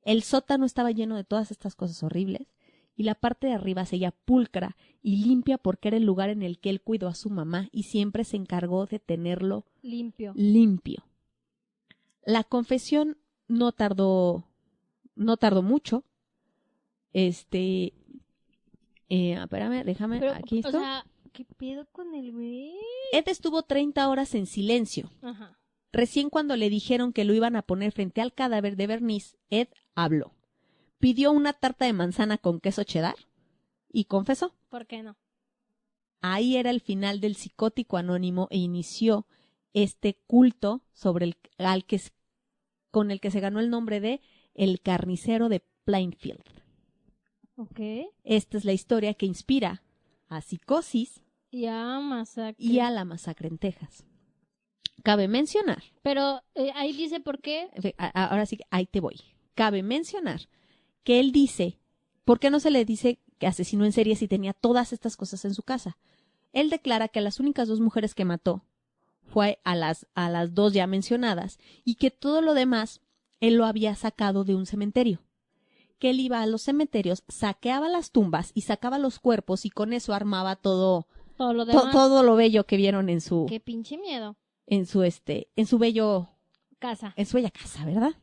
El sótano estaba lleno de todas estas cosas horribles, y la parte de arriba seguía pulcra y limpia porque era el lugar en el que él cuidó a su mamá y siempre se encargó de tenerlo limpio. La confesión no tardó mucho. Espérame, déjame, Pero, aquí o está. sea, ¿qué pedo con el güey? Ed estuvo 30 horas en silencio. Ajá. Recién cuando le dijeron que lo iban a poner frente al cadáver de Bernice, Ed habló. Pidió una tarta de manzana con queso cheddar y confesó. ¿Por qué no? Ahí era el final del psicótico anónimo e inició este culto con el que se ganó el nombre de el carnicero de Plainfield. Ok. Esta es la historia que inspira a Psicosis Y a masacre. y a la masacre en Texas. Cabe mencionar, Pero ahí dice por qué. ahora sí, ahí te voy. Cabe mencionar que él dice, ¿por qué no se le dice que asesinó en serie si tenía todas estas cosas en su casa? Él declara que las únicas 2 mujeres que mató fue a las 2 ya mencionadas y que todo lo demás él lo había sacado de un cementerio. Que él iba a los cementerios, saqueaba las tumbas y sacaba los cuerpos y con eso armaba todo Todo lo demás. todo lo bello que vieron en su Qué pinche miedo. en su bella Casa. casa, ¿verdad?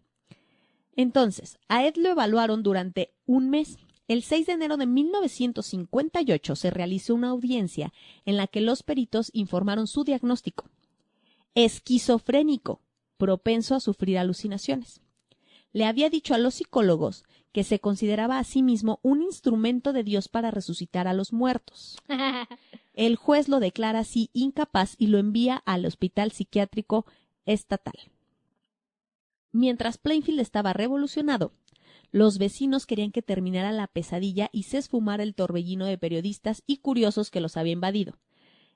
Entonces, a Ed lo evaluaron durante un mes. El 6 de enero de 1958 se realizó una audiencia en la que los peritos informaron su diagnóstico. Esquizofrénico, propenso a sufrir alucinaciones. Le había dicho a los psicólogos que se consideraba a sí mismo un instrumento de Dios para resucitar a los muertos. El juez lo declara así incapaz y lo envía al hospital psiquiátrico estatal. Mientras Plainfield estaba revolucionado, los vecinos querían que terminara la pesadilla y se esfumara el torbellino de periodistas y curiosos que los había invadido.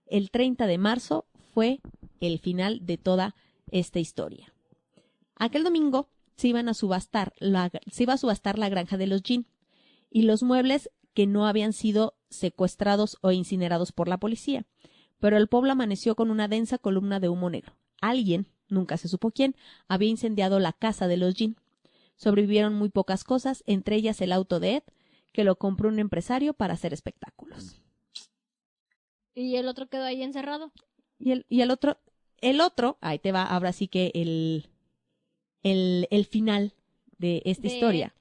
El 30 de marzo fue el final de toda esta historia. Aquel domingo se iba a subastar la granja de los Jean y los muebles que no habían sido secuestrados o incinerados por la policía, pero el pueblo amaneció con una densa columna de humo negro. Alguien, nunca se supo quién, había incendiado la casa de los Jean. Sobrevivieron muy pocas cosas, entre ellas el auto de Ed, que lo compró un empresario para hacer espectáculos. ¿Y el otro quedó ahí encerrado? Y el otro, ahí te va, ahora sí que el final de esta De historia.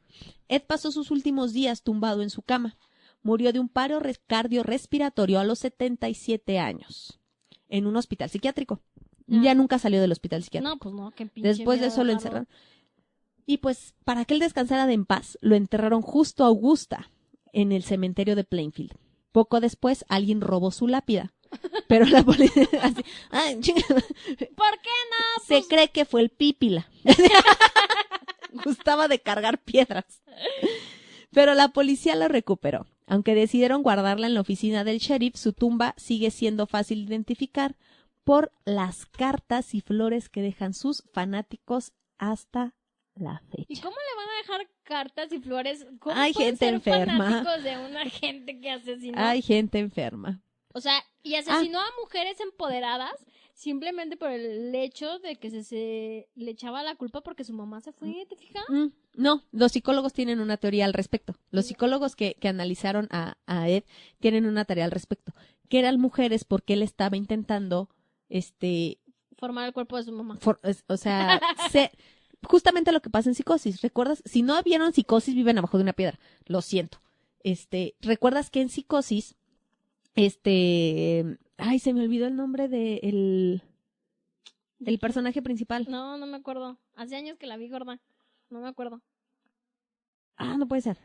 Ed pasó sus últimos días tumbado en su cama. Murió de un paro cardiorrespiratorio a los 77 años en un hospital psiquiátrico. Ya nunca salió del hospital psiquiátrico. No, pues no, qué pinche Después de miedo eso lo dejarlo. encerraron. Y pues, para que él descansara de en paz, lo enterraron justo a Augusta, en el cementerio de Plainfield. Poco después, alguien robó su lápida. Pero la policía... así, ay, chinga, ¿Por qué no? se Pues, cree que fue el pípila. Gustaba de cargar piedras. Pero la policía lo recuperó. Aunque decidieron guardarla en la oficina del sheriff, su tumba sigue siendo fácil de identificar por las cartas y flores que dejan sus fanáticos hasta la ¿y fecha. cómo le van a dejar cartas y flores? ¿Cómo Hay pueden gente ser enferma. fanáticos de una gente que asesinó? Hay gente enferma. O sea, y asesinó a mujeres empoderadas simplemente por el hecho de que se le echaba la culpa porque su mamá se fue, ¿te fijas? No, los psicólogos tienen una teoría al respecto. Los psicólogos que analizaron a Ed tienen una teoría al respecto. Que eran mujeres porque él estaba intentando, Formar el cuerpo de su mamá. o sea, justamente lo que pasa en Psicosis. ¿Recuerdas? Si no vieron Psicosis, viven abajo de una piedra. Lo siento. ¿Recuerdas que en Psicosis, ay, se me olvidó el nombre del personaje principal? No, no me acuerdo. Hace años que la vi, gorda. No me acuerdo. Ah, no puede ser.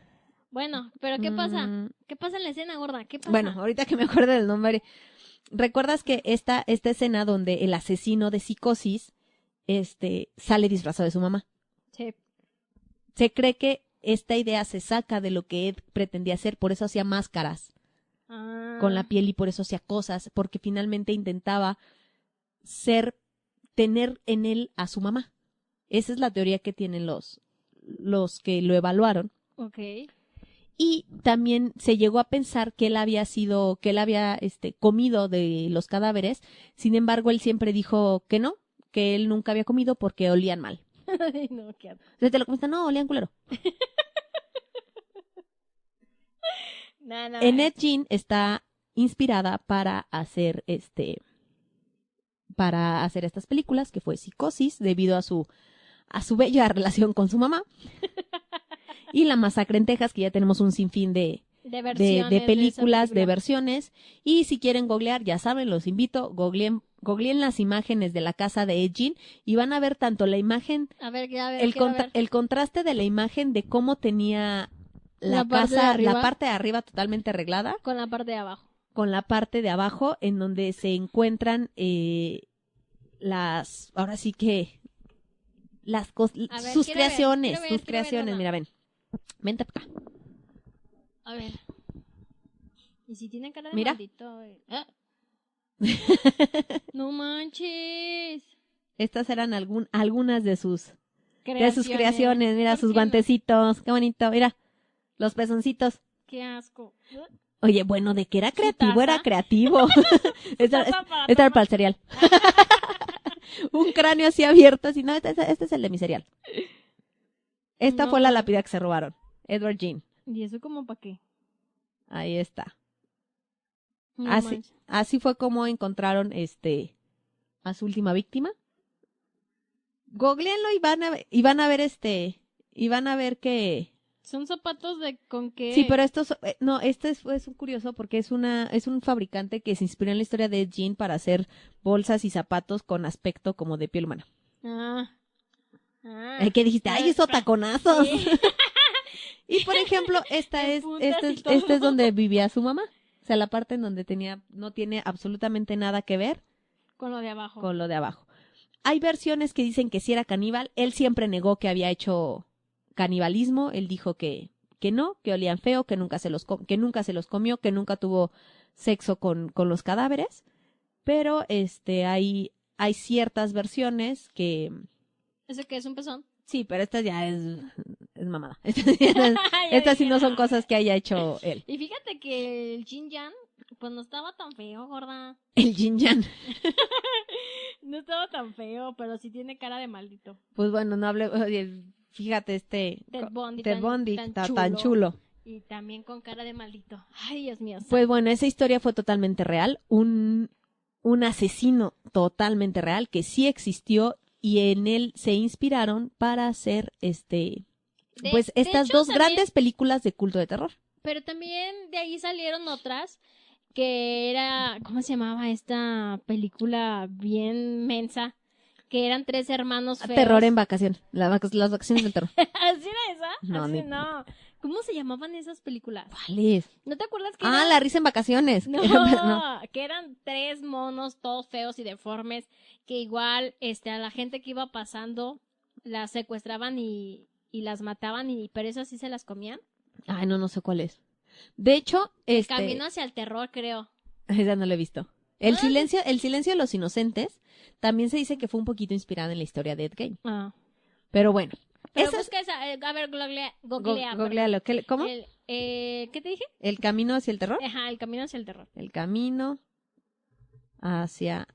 Bueno, pero ¿qué pasa? ¿Qué pasa en la escena, gorda? ¿Qué pasa? Bueno, ahorita que me acuerdo del nombre. ¿Recuerdas que esta escena donde el asesino de Psicosis sale disfrazado de su mamá? Sí. Se cree que esta idea se saca de lo que Ed pretendía hacer, por eso hacía máscaras con la piel y por eso hacía cosas, porque finalmente intentaba tener en él a su mamá. Esa es la teoría que tienen los que lo evaluaron. Ok. Y también se llegó a pensar que él había comido de los cadáveres. Sin embargo, él siempre dijo que no, que él nunca había comido porque olían mal. Ay, no, qué asco. Entonces te lo comentan, no, olían culero. No. En Ed Gein está inspirada para hacer estas películas, que fue Psicosis, debido a su bella relación con su mamá. Y La Masacre en Texas, que ya tenemos un sinfín de películas, de versiones. Y si quieren googlear, ya saben, los invito, googleen las imágenes de la casa de Ed Gein y van a ver tanto la imagen, el contraste de la imagen de cómo tenía la casa, la parte de arriba totalmente arreglada, con la parte de abajo. Con la parte de abajo, en donde se encuentran ahora sí que sus creaciones, mira, ven. Vente para acá. A ver. ¿Y si tienen cara de Mira. maldito? No manches. Estas eran algunas de sus creaciones. Mira, sus guantecitos. Qué bonito. Mira, los pezoncitos. Qué asco. Oye, bueno, de que era creativo, era creativo. Esta era para el cereal. Un cráneo así abierto. Así, no, este es el de mi cereal. Esta fue la lápida que se robaron. Edward Gein. ¿Y eso como para qué? Ahí está. No así fue como encontraron a su última víctima. Googleenlo y van a ver que son zapatos de con qué. Sí, pero es un curioso porque es un fabricante que se inspiró en la historia de Ed Gein para hacer bolsas y zapatos con aspecto como de piel humana. ¿Qué dijiste? ¡Ay, esos taconazos! Sí. Y por ejemplo, este es donde vivía su mamá. O sea, la parte en donde no tiene absolutamente nada que ver con lo de abajo. Hay versiones que dicen que sí era caníbal. Él siempre negó que había hecho canibalismo. Él dijo que no, que olían feo, que nunca se los comió, que nunca tuvo sexo con los cadáveres. Pero hay ciertas versiones que... ¿Eso qué es, un pezón? Sí, pero esta ya es mamada. Estas sí no son cosas que haya hecho él. Y fíjate que el Jin Yan, pues no estaba tan feo, gorda. El Jin Yan. No estaba tan feo, pero sí tiene cara de maldito. Pues bueno, no hable... Fíjate, Ted Bundy está tan chulo. Y también con cara de maldito. Ay, Dios mío. Pues bueno, esa historia fue totalmente real. Un asesino totalmente real que sí existió y en él se inspiraron para hacer pues de estas hecho, dos también- grandes películas de culto de terror. Pero también de ahí salieron otras que era, ¿cómo se llamaba esta película bien mensa? Que eran tres hermanos feos. Terror en vacaciones. Las vacaciones del terror. ¿Así era esa? No, Así, ni- no. ¿Cómo se llamaban esas películas? ¿Cuál es? ¿No te acuerdas que Ah, eran... La risa en vacaciones. No, No. que eran tres monos todos feos y deformes que igual a la gente que iba pasando las secuestraban y las mataban pero esas sí se las comían. Ay, no sé cuál es. De hecho, Camino hacia el terror, creo. esa no lo he visto. El silencio de los inocentes también se dice que fue un poquito inspirada en la historia de Ed Gein. Ah. Pero bueno. Pero esa es- busca esa, a ver, googlea, Googlealo. ¿Cómo? ¿Qué te dije? ¿El camino hacia el terror? Ajá, el camino hacia el terror. El camino hacia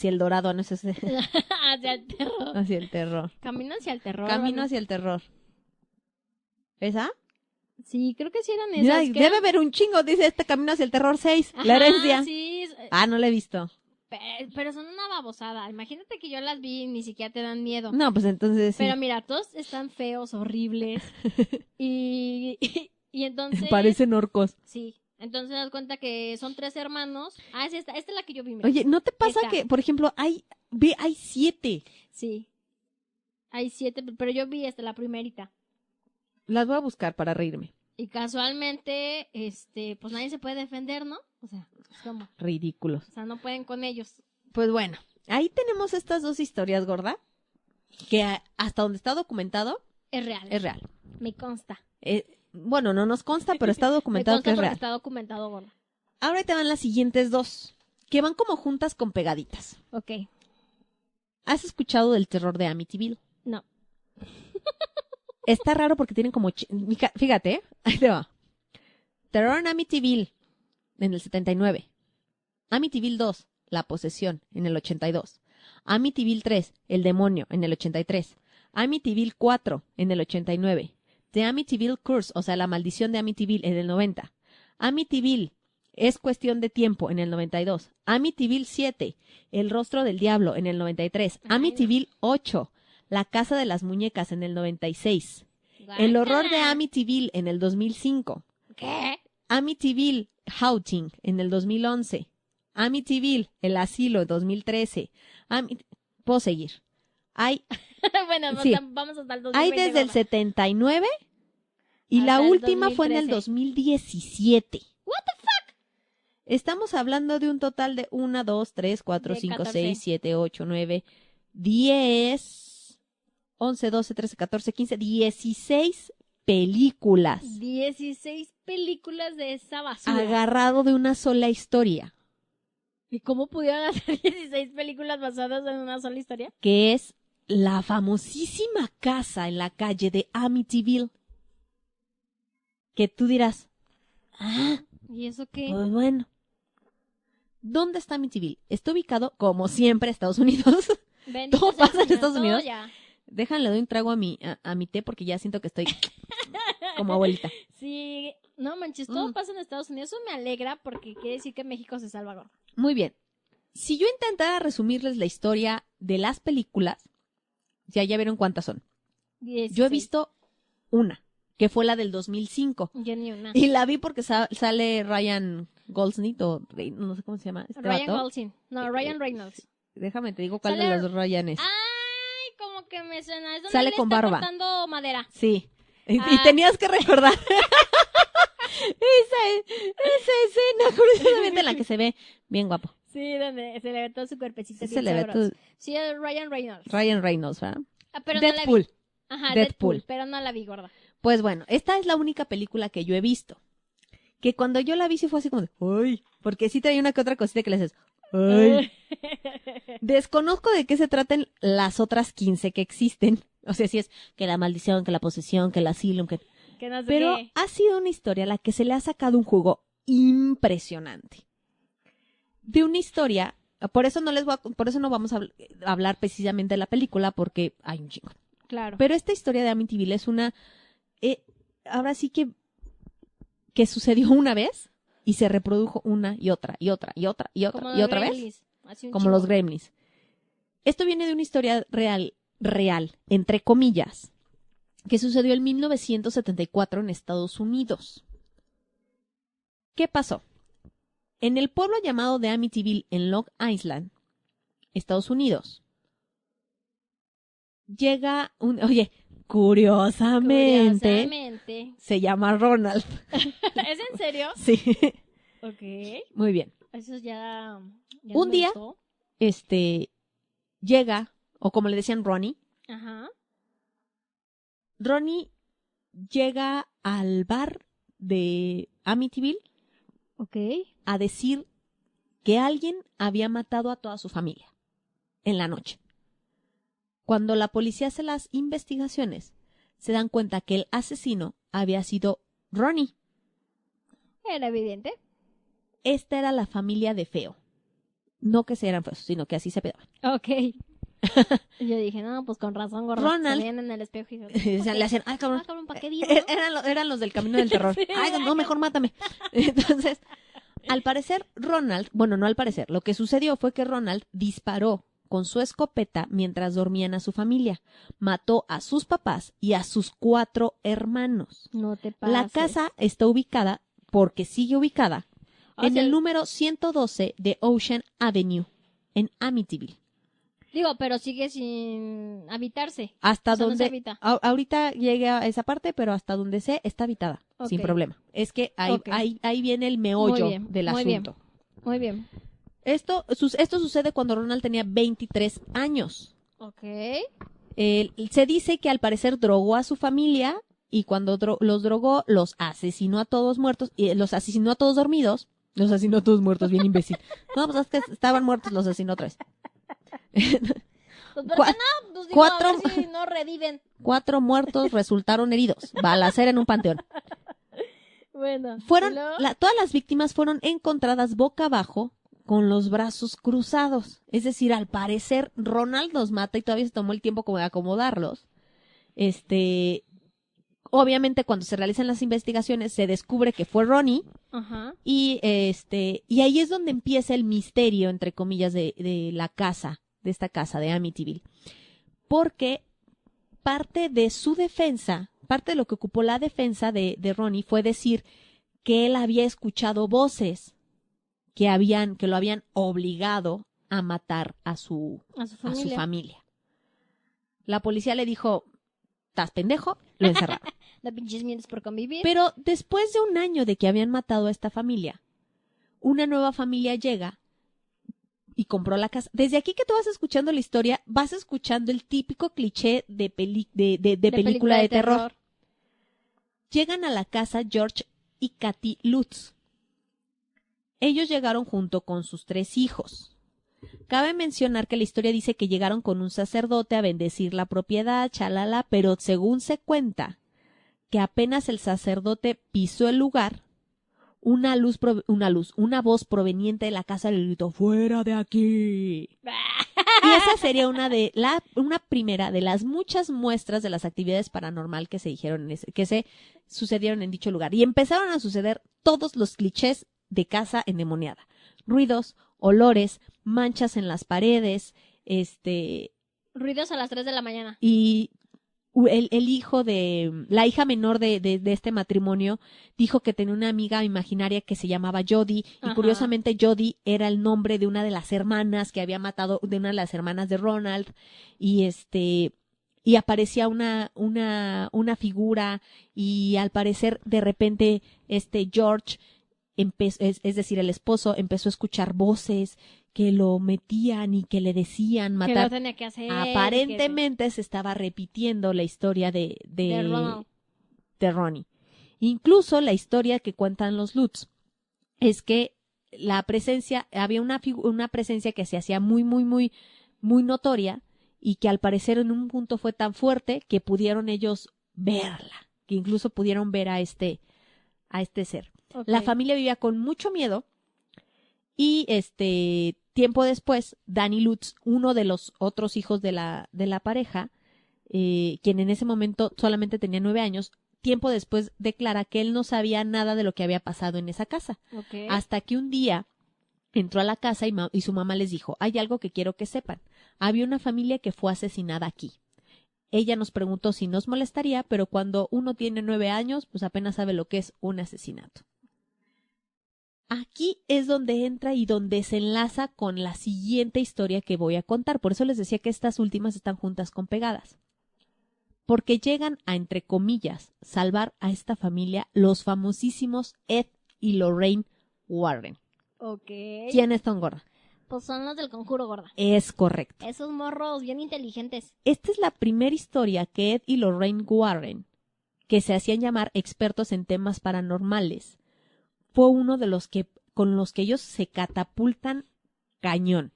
el dorado, no sé si- Hacia el terror. hacia el terror. Camino hacia el terror. Camino ¿no? hacia el terror. ¿Esa? Sí, creo que sí eran Mira, esas. que debe eran- haber un chingo, dice este camino hacia el terror 6. La Ajá, herencia. Sí, Ah, no la he visto. pero son una babosada. Imagínate que yo las vi y ni siquiera te dan miedo. No, pues entonces sí. Pero mira, todos están feos, horribles. y entonces... Parecen orcos. Sí. Entonces das cuenta que son tres hermanos. Ah, es esta. Esta es la que yo vi. Mira. Oye, ¿no te pasa Esta. que, por ejemplo, hay 7? Sí. Hay 7, pero yo vi la primerita. Las voy a buscar para reírme. Y casualmente, pues nadie se puede defender, ¿no? O sea, ¿cómo? Ridículos. O sea, no pueden con ellos. Pues bueno, ahí tenemos estas dos historias, gorda, que hasta donde está documentado Es real. es real. Me consta. Bueno, no nos consta, pero está Me documentado consta que es porque real. está documentado, gordo. Ahora te van las siguientes dos, que van como juntas con pegaditas. Ok. ¿Has escuchado del terror de Amityville? No. Está raro porque tienen como... Fíjate, ahí te va. Terror en Amityville, en el 79. Amityville 2, La Posesión, en el 82. Amityville 3, El Demonio, en el 83. Amityville 4, en el 89. The Amityville Curse, o sea, La Maldición de Amityville, en el 90. Amityville, Es Cuestión de Tiempo, en el 92. Amityville 7, El Rostro del Diablo, en el 93. Ay, Amityville 8, La Casa de las Muñecas, en el 96. El Horror de Guácala. Amityville, en el 2005. ¿Qué? Amityville Haunting, en el 2011. Amityville El Asilo, en 2013. Puedo seguir. Hay Bueno, Sí. vamos hasta el 2020. Hay desde el gorda. 79 y la Hasta el última fue en el 2013. 2017. What the fuck? Estamos hablando de un total de 1, 2, 3, 4, De 5, 14. 6, 7, 8, 9, 10, 11, 12, 13, 14, 15, 16 películas 16 películas de esa basura. agarrado de una sola historia, ¿Y cómo pudieron hacer 16 películas basadas en una sola historia? que es la famosísima casa en la calle de Amityville. Que tú dirás, ¿Y eso qué? pues bueno. ¿Dónde está Amityville? Está ubicado, como siempre, en Estados Unidos. Bendito todo sea el pasa en Señor, Estados todo Unidos. ya. Déjale, doy un trago a mi té porque ya siento que estoy como abuelita. Sí, no manches, todo Mm. pasa en Estados Unidos. Eso me alegra porque quiere decir que México se salva, gorda. Muy bien. Si yo intentara resumirles la historia de las películas, ya vieron cuántas son. 16. Yo he visto una, que fue la del 2005. Yo ni una. Y la vi porque sale Ryan Gosling o no sé cómo se llama este Ryan vato. Gosling. No, Ryan Reynolds. Déjame te digo cuál Sale- de los dos Ryan es. Ay, como que me suena. Es donde Sale él con está barba. cortando madera. Sí. Y Ah. tenías que recordar esa escena, curiosamente, en la que se ve bien guapo. Sí, donde se le ve todo su cuerpecito. Sí, bien se le ve sabroso. tu Sí, es Ryan Reynolds. Ryan Reynolds, ¿verdad? Pero no la vi. Deadpool. Ajá, Deadpool. Deadpool. Pero no la vi, gorda. Pues bueno, esta es la única película que yo he visto. Que cuando yo la vi sí fue así como de, ¡ay! Porque sí traía una que otra cosita que le haces, ¡ay! Desconozco de qué se traten las otras 15 que existen. O sea, si es que la maldición, que la posesión, que el asilo, que... Que no sé Pero qué. ha sido una historia a la que se le ha sacado un jugo impresionante. De una historia, por eso no vamos a hablar precisamente de la película porque hay un chingo. Claro. Pero esta historia de Amityville es una, ahora sí que sucedió una vez y se reprodujo una y otra y otra y otra y otra Como y los otra vez, Gremlins. Así un como chingo. los Gremlins. Esto viene de una historia real, entre comillas, que sucedió en 1974 en Estados Unidos. ¿Qué pasó? En el pueblo llamado de Amityville, en Long Island, Estados Unidos, llega un... Oye, curiosamente, se llama Ronald. ¿Es en serio? Sí. Ok. Muy bien. Eso ya Un me día, gustó. llega, o como le decían Ronnie, Ajá. Ronnie llega al bar de Amityville Ok. a decir que alguien había matado a toda su familia en la noche. Cuando la policía hace las investigaciones, se dan cuenta que el asesino había sido Ronnie. Era evidente. Esta era la familia de Feo. No que se eran feos, sino que así se pedaban. Ok. Yo dije, no, pues con razón, gorda. Ronald. Se veían en el espejo y Le hacían, ay, cabrón. ¿para qué digo? Eran los del camino del terror. Sí. Ay, no, mejor mátame. Entonces, al parecer, Ronald, bueno, no al parecer, lo que sucedió fue que Ronald disparó con su escopeta mientras dormían a su familia. Mató a sus papás y a sus 4 hermanos. No te pases. La casa está ubicada, porque sigue ubicada, O en sea, el número 112 de Ocean Avenue, en Amityville. Digo, pero sigue sin habitarse. Hasta O sea, no se donde habita. ahorita llegué a esa parte, pero hasta donde sé está habitada, Ok. sin problema. Es que Ok. ahí viene el meollo Muy bien, del muy asunto. Muy bien. Esto sucede cuando Ronald tenía 23 años. Ok. Se dice que al parecer drogó a su familia y cuando los drogó, los asesinó a todos muertos, y los asesinó a todos dormidos. Los asesinó a todos muertos, bien imbécil. No, pues es que estaban muertos, los asesinó otra vez. Pues, ¿por qué Cua- no? Pues digo, cuatro- a ver si no reviven. 4 muertos resultaron heridos. Balacera en un panteón. Bueno. Fueron, ¿y luego? todas las víctimas fueron encontradas boca abajo con los brazos cruzados. Es decir, al parecer Ronald los mata y todavía se tomó el tiempo como de acomodarlos. Obviamente cuando se realizan las investigaciones se descubre que fue Ronnie Ajá. y ahí es donde empieza el misterio, entre comillas, de la casa, de esta casa de Amityville. Porque parte de su defensa, parte de lo que ocupó la defensa de Ronnie fue decir que él había escuchado voces que lo habían obligado a matar a su familia. La policía le dijo, ¿estás pendejo? Lo encerraron. No pinches mientes por convivir. Pero después de un año de que habían matado a esta familia, una nueva familia llega y compró la casa. Desde aquí que tú vas escuchando la historia, vas escuchando el típico cliché de película de terror. Llegan a la casa George y Kathy Lutz. Ellos llegaron junto con sus 3 hijos. Cabe mencionar que la historia dice que llegaron con un sacerdote a bendecir la propiedad, chalala, pero según se cuenta, que apenas el sacerdote pisó el lugar, una voz proveniente de la casa le gritó, ¡fuera de aquí! Y esa sería una primera de las muchas muestras de las actividades paranormal que se sucedieron en dicho lugar. Y empezaron a suceder todos los clichés de casa endemoniada. Ruidos, olores, manchas en las paredes, Ruidos a las 3 de la mañana. Y la hija menor de este matrimonio dijo que tenía una amiga imaginaria que se llamaba Jody, y Ajá. curiosamente Jody era el nombre de una de las hermanas que había matado, de una de las hermanas de Ronald, y aparecía una figura, y al parecer de repente George es decir, el esposo empezó a escuchar voces que lo metían y que le decían matar. Que lo tenía que hacer. Aparentemente se estaba repitiendo la historia de Ronald. Ronnie. Incluso la historia que cuentan los Lutz es que había una presencia que se hacía muy, muy, muy, muy notoria, y que al parecer en un punto fue tan fuerte que pudieron ellos verla, que incluso pudieron ver a este ser. Okay. La familia vivía con mucho miedo, y tiempo después, Danny Lutz, uno de los otros hijos de la pareja, quien en ese momento solamente tenía 9 años, tiempo después declara que él no sabía nada de lo que había pasado en esa casa. Okay. Hasta que un día entró a la casa y su mamá les dijo, hay algo que quiero que sepan. Había una familia que fue asesinada aquí. ella nos preguntó si nos molestaría, pero cuando uno tiene 9 años, pues apenas sabe lo que es un asesinato. Aquí es donde entra y donde se enlaza con la siguiente historia que voy a contar. Por eso les decía que estas últimas están juntas con pegadas. Porque llegan a, entre comillas, salvar a esta familia los famosísimos Ed y Lorraine Warren. Ok. ¿Quiénes son, gorda? Pues son los del Conjuro, gorda. Es correcto. Esos morros bien inteligentes. Esta es la primera historia que Ed y Lorraine Warren, que se hacían llamar expertos en temas paranormales, fue uno de los que con los que ellos se catapultan cañón.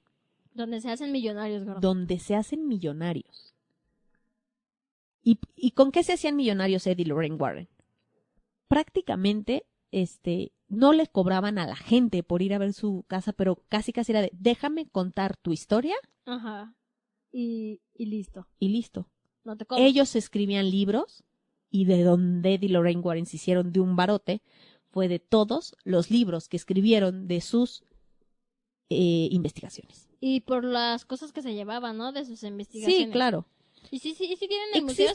Donde se hacen millonarios, gorda. Donde se hacen millonarios. ¿Y con qué se hacían millonarios Ed y Lorraine Warren? Prácticamente, no le cobraban a la gente por ir a ver su casa, pero casi era de, déjame contar tu historia. Ajá. Y listo. Y listo. No te cobro. Ellos escribían libros, y de donde Ed y Lorraine Warren se hicieron de un barote, fue de todos los libros que escribieron de sus investigaciones. Y por las cosas que se llevaban, ¿no? De sus investigaciones. Sí, claro. ¿Y sí tienen el museo?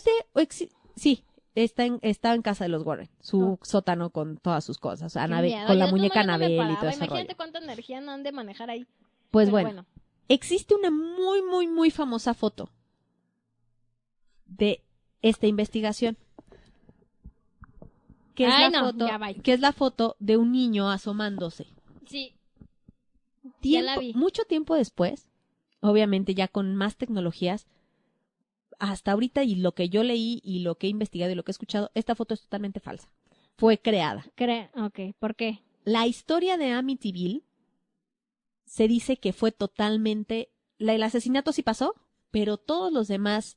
Sí, está en casa de los Warren, su sótano con todas sus cosas, o sea, Miedo. con la Yo muñeca nomás no me Anabel y paraba. todo ese Imagínate rollo. cuánta energía no han de manejar ahí. Pues Pero bueno, existe una muy, muy, muy famosa foto de esta investigación. Que es la foto de un niño asomándose. Sí. Ya la vi. Mucho tiempo después, obviamente ya con más tecnologías, hasta ahorita y lo que yo leí y lo que he investigado y lo que he escuchado, esta foto es totalmente falsa. Fue creada. Ok, ¿por qué? La historia de Amityville se dice que fue totalmente... El asesinato sí pasó, pero todos las demás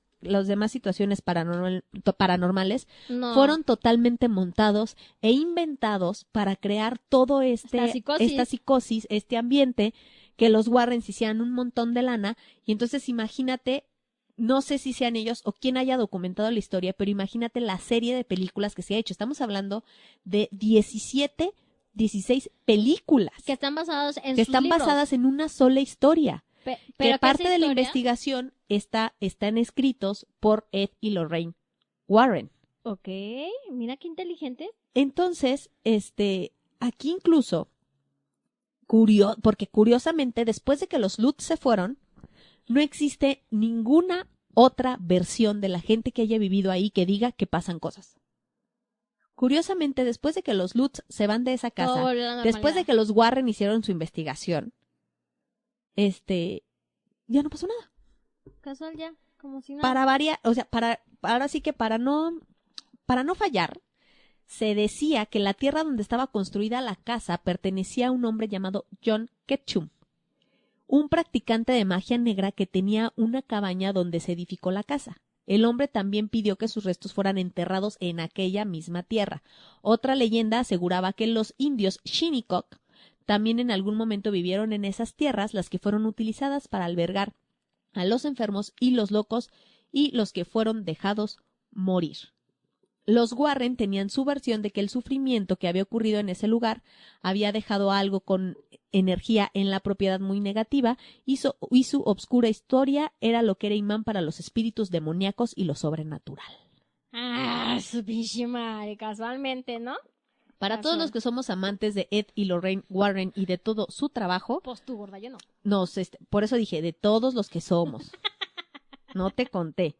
situaciones paranormales fueron totalmente montados e inventados para crear todo esta psicosis, este ambiente, que los Warrens hicieran un montón de lana. Y entonces imagínate, no sé si sean ellos o quien haya documentado la historia, pero imagínate la serie de películas que se ha hecho. Estamos hablando de 16 películas que están basadas en que están libros. basadas en una sola historia. Pero que parte de la investigación están escritos por Ed y Lorraine Warren. Ok, mira qué inteligente. Entonces, aquí incluso, porque curiosamente, después de que los Lutz se fueron, no existe ninguna otra versión de la gente que haya vivido ahí que diga que pasan cosas. Curiosamente, después de que los Lutz se van de esa casa, después de que los Warren hicieron su investigación, ya no pasó nada. Casual ya, como si nada. Ahora sí que para no fallar, se decía que la tierra donde estaba construida la casa pertenecía a un hombre llamado John Ketchum, un practicante de magia negra que tenía una cabaña donde se edificó la casa. El hombre también pidió que sus restos fueran enterrados en aquella misma tierra. Otra leyenda aseguraba que los indios Shinnecock también en algún momento vivieron en esas tierras, las que fueron utilizadas para albergar a los enfermos y los locos y los que fueron dejados morir. Los Warren tenían su versión de que el sufrimiento que había ocurrido en ese lugar había dejado algo con energía en la propiedad muy negativa y su obscura historia era lo que era imán para los espíritus demoníacos y lo sobrenatural. Ah, su pinche madre, casualmente, ¿no? Para todos los que somos amantes de Ed y Lorraine Warren y de todo su trabajo... Pues tú, gorda, yo no. Por eso dije, de todos los que somos. No te conté.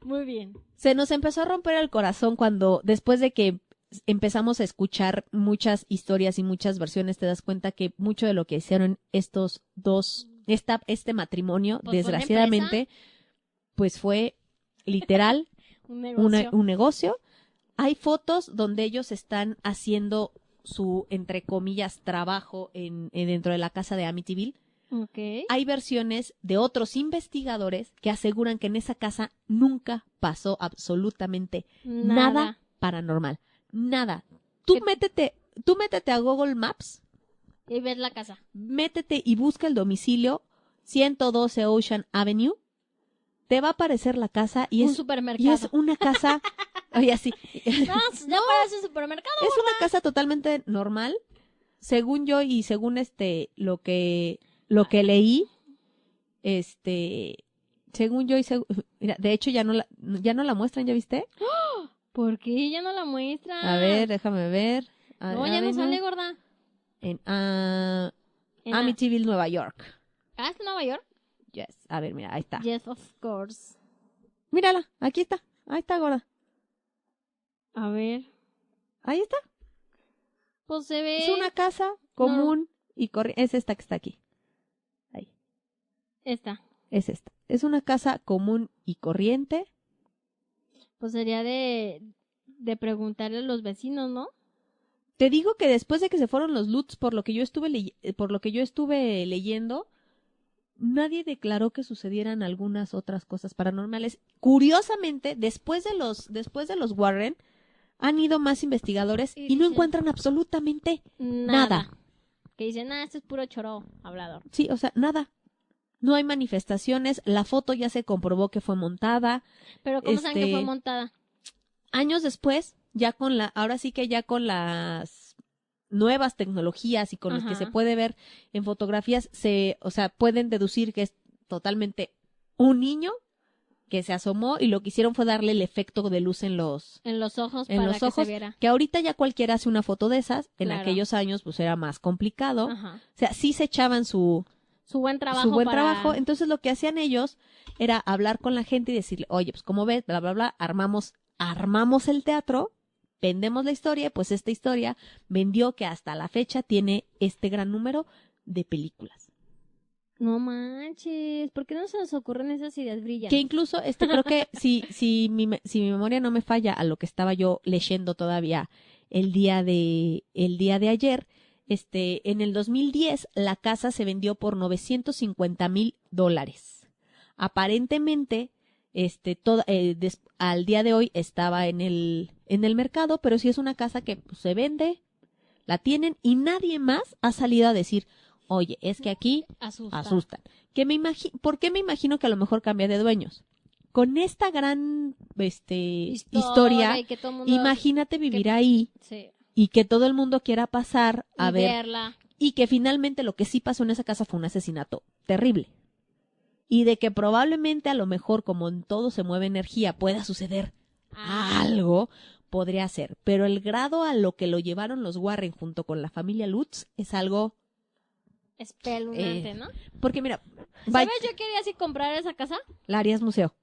Muy bien. Se nos empezó a romper el corazón cuando, después de que empezamos a escuchar muchas historias y muchas versiones, te das cuenta que mucho de lo que hicieron estos dos, este matrimonio, pues desgraciadamente, pues fue literal un negocio. Hay fotos donde ellos están haciendo su, entre comillas, trabajo dentro de la casa de Amityville. Okay. Hay versiones de otros investigadores que aseguran que en esa casa nunca pasó absolutamente nada paranormal. Nada. Tú métete a Google Maps. Y ves la casa. Métete y busca el domicilio 112 Ocean Avenue. Te va a aparecer la casa y un supermercado. Y es una casa... Oye, así. No, parece un supermercado. Es una casa totalmente normal. Según yo y según lo que leí, según yo mira, de hecho ya no la muestran, ¿ya viste? ¿Por qué ya no la muestra? A ver, déjame ver. No, ya no sale, gorda. En En Amityville, Nueva York. ¿Ah, es Nueva York? Yes. A ver, mira, ahí está. Yes, of course. Mírala, aquí está. Ahí está, gorda. A ver. Ahí está. Pues se ve... Es una casa común y corriente. Es esta que está aquí. Ahí. Esta. Es esta. Es una casa común y corriente. Pues sería de preguntarle a los vecinos, ¿no? Te digo que después de que se fueron los Lutz, por lo que yo estuve leyendo, nadie declaró que sucedieran algunas otras cosas paranormales. Curiosamente, después de los Warren, han ido más investigadores y no encuentran absolutamente nada. Que dicen, esto es puro choro hablador. Sí, o sea, nada. No hay manifestaciones, la foto ya se comprobó que fue montada. Pero ¿cómo saben que fue montada? Años después, ahora sí que ya con las nuevas tecnologías y con los que se puede ver en fotografías, pueden deducir que es totalmente un niño que se asomó y lo que hicieron fue darle el efecto de luz en los ojos para que se viera. Que ahorita ya cualquiera hace una foto de esas, en Claro. aquellos años pues era más complicado. Ajá. O sea, sí se echaban su buen trabajo. Trabajo. Entonces lo que hacían ellos era hablar con la gente y decirle, oye, pues como ves, bla, bla, bla, armamos el teatro, vendemos la historia, pues esta historia vendió que hasta la fecha tiene este gran número de películas. No manches, ¿por qué no se nos ocurren esas ideas brillantes? Que incluso, creo que si mi memoria no me falla a lo que estaba yo leyendo todavía el día de ayer, en el 2010 la casa se vendió por $950,000. Aparentemente, al día de hoy estaba en el mercado, pero sí es una casa que pues, se vende, la tienen y nadie más ha salido a decir, oye, es que aquí asustan. ¿Por qué me imagino que a lo mejor cambia de dueños? Con esta gran historia, imagínate vivir ahí y que todo el mundo quiera pasar a verla. Y que finalmente lo que sí pasó en esa casa fue un asesinato terrible. Y de que probablemente a lo mejor, como en todo se mueve energía, pueda suceder algo, podría ser. Pero el grado a lo que lo llevaron los Warren junto con la familia Lutz es algo espeluznante, ¿no? Porque mira, ¿sabes? Yo quería así comprar esa casa. La harías museo.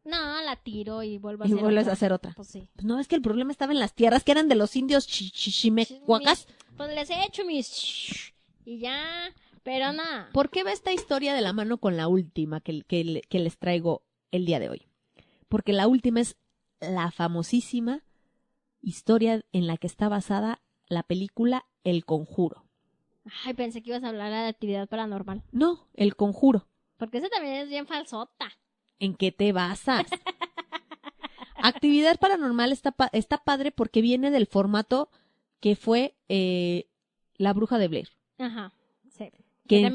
No, la tiro y vuelvo a hacer otra. Pues sí. Pues no, es que el problema estaba en las tierras que eran de los indios chichimecuacas. Pues les he hecho mis y ya, pero nada. ¿Por qué va esta historia de la mano con la última que les traigo el día de hoy? Porque la última es la famosísima historia en la que está basada la película El Conjuro. Ay, pensé que ibas a hablar de Actividad Paranormal. No, El Conjuro. Porque esa también es bien falsota. ¿En qué te basas? Actividad Paranormal está padre porque viene del formato que fue La Bruja de Blair. Ajá, sí. Que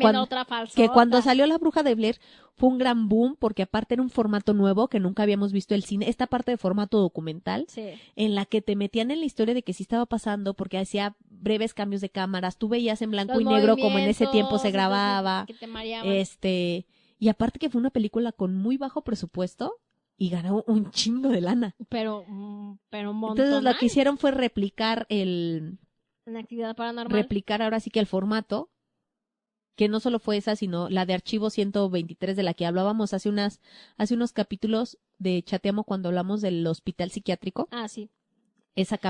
cuando salió La Bruja de Blair fue un gran boom porque aparte era un formato nuevo que nunca habíamos visto el cine, esta parte de formato documental, en la que te metían en la historia de que sí estaba pasando porque hacía breves cambios de cámaras, tú veías en blanco y negro como en ese tiempo se grababa, que te mareaban. Y aparte que fue una película con muy bajo presupuesto y ganó un chingo de lana. Pero un montón. Entonces lo que hicieron fue replicar en Actividad Paranormal. Replicar ahora sí que el formato, que no solo fue esa, sino la de Archivo 123 de la que hablábamos hace unos capítulos de Chateamo cuando hablamos del hospital psiquiátrico. Ah, sí.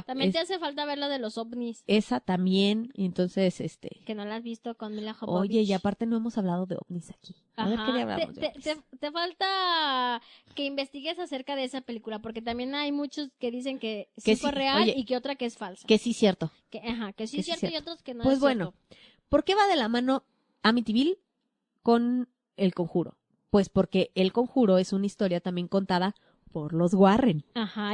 También te hace falta ver la de los ovnis. Esa también, y entonces que no la has visto con Mila Jovovich. Oye, y aparte no hemos hablado de ovnis aquí. A ver qué le hablamos de ovnis. Te falta que investigues acerca de esa película, porque también hay muchos que dicen que sí fue real y que otra que es falsa. Que sí cierto. Que sí es cierto y otros que no pues es cierto. Pues bueno, ¿por qué va de la mano Amityville con El Conjuro? Pues porque El Conjuro es una historia también contada por los Warren. Ajá,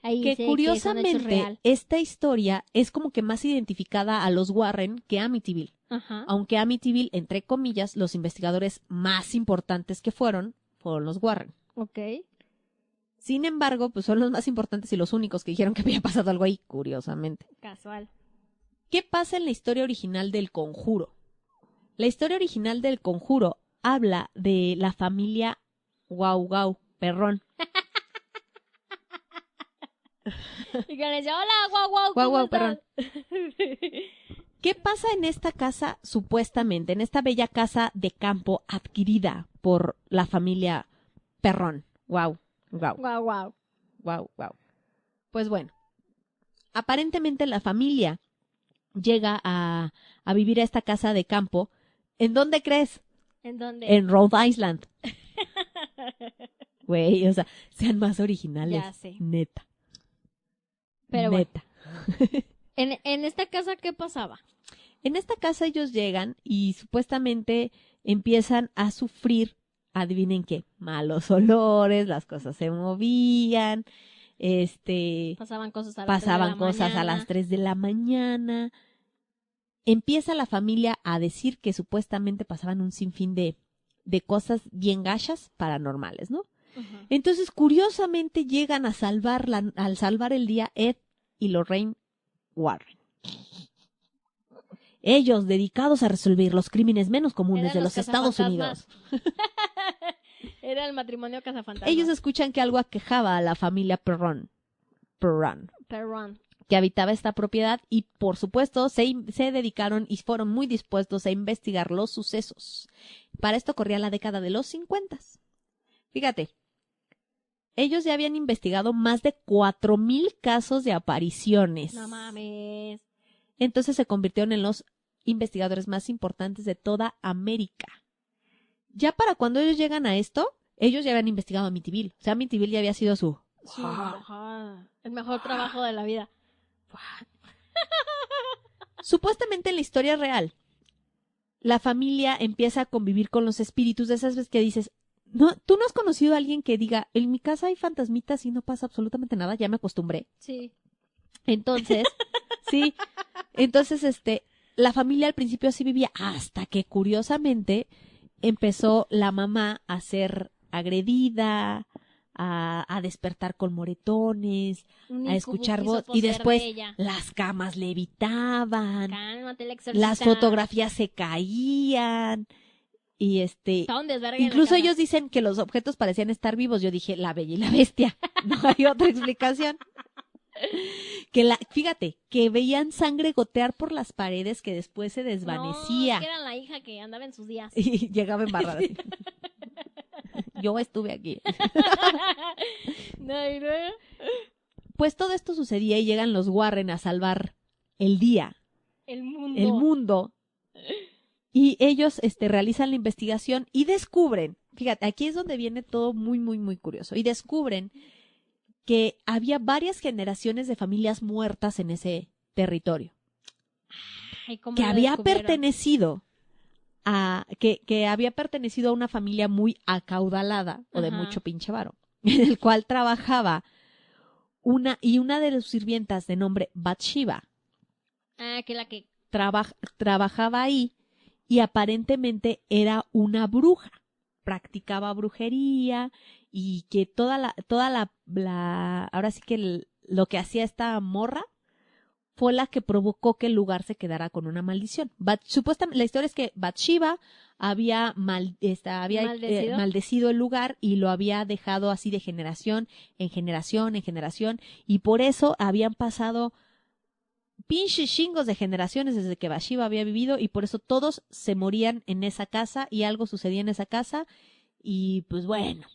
y que curiosamente esta historia es como que más identificada a los Warren que Amityville. Ajá. Aunque Amityville, entre comillas, los investigadores más importantes que fueron los Warren. Ok. Sin embargo, pues son los más importantes y los únicos que dijeron que había pasado algo ahí, curiosamente. Casual. ¿Qué pasa en la historia original del Conjuro? La historia original del Conjuro habla de la familia guau, guau, perrón. Y que le decía, hola, guau, guau, Guau, ¿cómo guau, estás? ¿Qué pasa en esta casa, supuestamente, en esta bella casa de campo adquirida por la familia Perrón? Guau, guau, Guau, guau. guau, guau. Pues bueno, aparentemente la familia llega a vivir a esta casa de campo. ¿En dónde crees? ¿En dónde? En Rhode Island. Güey, o sea, sean más originales. Ya sé. Neta. Pero bueno, Neta. en esta casa, ¿qué pasaba? En esta casa ellos llegan y supuestamente empiezan a sufrir, adivinen qué, malos olores, las cosas se movían, Pasaban cosas a las 3 de pasaban la cosas a mañana. las 3 de la mañana. Empieza la familia a decir que supuestamente pasaban un sinfín de cosas bien gachas paranormales, ¿no? Ujú. Entonces, curiosamente, llegan a al salvar el día Ed y Lorraine Warren. Ellos, dedicados a resolver los crímenes menos comunes Eran de los los Estados Unidos. cazafantasmas. Era el matrimonio cazafantasmas. Ellos escuchan que algo aquejaba a la familia Perrón, Perrón. que habitaba esta propiedad y, por supuesto, se dedicaron y fueron muy dispuestos a investigar los sucesos. Para esto corría la década de los 50. Fíjate, ellos ya habían investigado más de 4,000 casos de apariciones. No mames. Entonces se convirtieron en los investigadores más importantes de toda América. Ya para cuando ellos llegan a esto, ellos ya habían investigado a Amityville. O sea, Amityville ya había sido su... Sí, ajá. El mejor trabajo de la vida. Supuestamente en la historia real, la familia empieza a convivir con los espíritus de esas veces que dices, no, tú no has conocido a alguien que diga, en mi casa hay fantasmitas y no pasa absolutamente nada, ya me acostumbré. Sí. Entonces, sí, entonces la familia al principio así vivía, hasta que curiosamente empezó la mamá a ser agredida, a despertar con moretones, Un a incubus escuchar quiso voz y poseer después de ella. las camas levitaban, Cálmate, la exorcista. las fotografías se caían y Estaba un desvergue en la incluso casa. ellos dicen que los objetos parecían estar vivos. Yo dije, la Bella y la Bestia. No hay otra explicación. Fíjate, que veían sangre gotear por las paredes que después se desvanecía. No, que era la hija que andaba en sus días. Y llegaba embarrada. así. Yo estuve aquí. No, y luego. Pues todo esto sucedía y llegan los Warren a salvar el día, El mundo. el mundo. Y ellos realizan la investigación y descubren, fíjate, aquí es donde viene todo muy, muy, muy curioso. Y descubren que había varias generaciones de familias muertas en ese territorio. Ay, ¿cómo Que lo había descubrieron? pertenecido que había pertenecido a una familia muy acaudalada o de Ajá. mucho pinche varo, en el cual trabajaba una de sus sirvientas de nombre Bathsheba. Ah, que la que. Trabajaba ahí y aparentemente era una bruja, practicaba brujería y que ahora sí que lo que hacía esta morra fue la que provocó que el lugar se quedara con una maldición. Supuestamente, la historia es que Bathsheba había ¿Maldecido? maldecido el lugar y lo había dejado así de generación en generación en generación, y por eso habían pasado pinches chingos de generaciones desde que Bathsheba había vivido, y por eso todos se morían en esa casa y algo sucedía en esa casa, y pues bueno.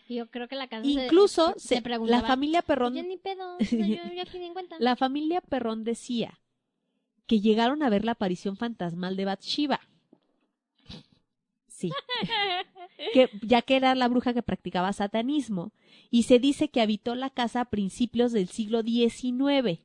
Yo creo que la casa Incluso se preguntaba. la familia Perrón... Oye, ni pedo. No, yo aquí ni en cuenta. La familia Perrón decía que llegaron a ver la aparición fantasmal de Bathsheba. Sí. Ya que era la bruja que practicaba satanismo. Y se dice que habitó la casa a principios del siglo XIX,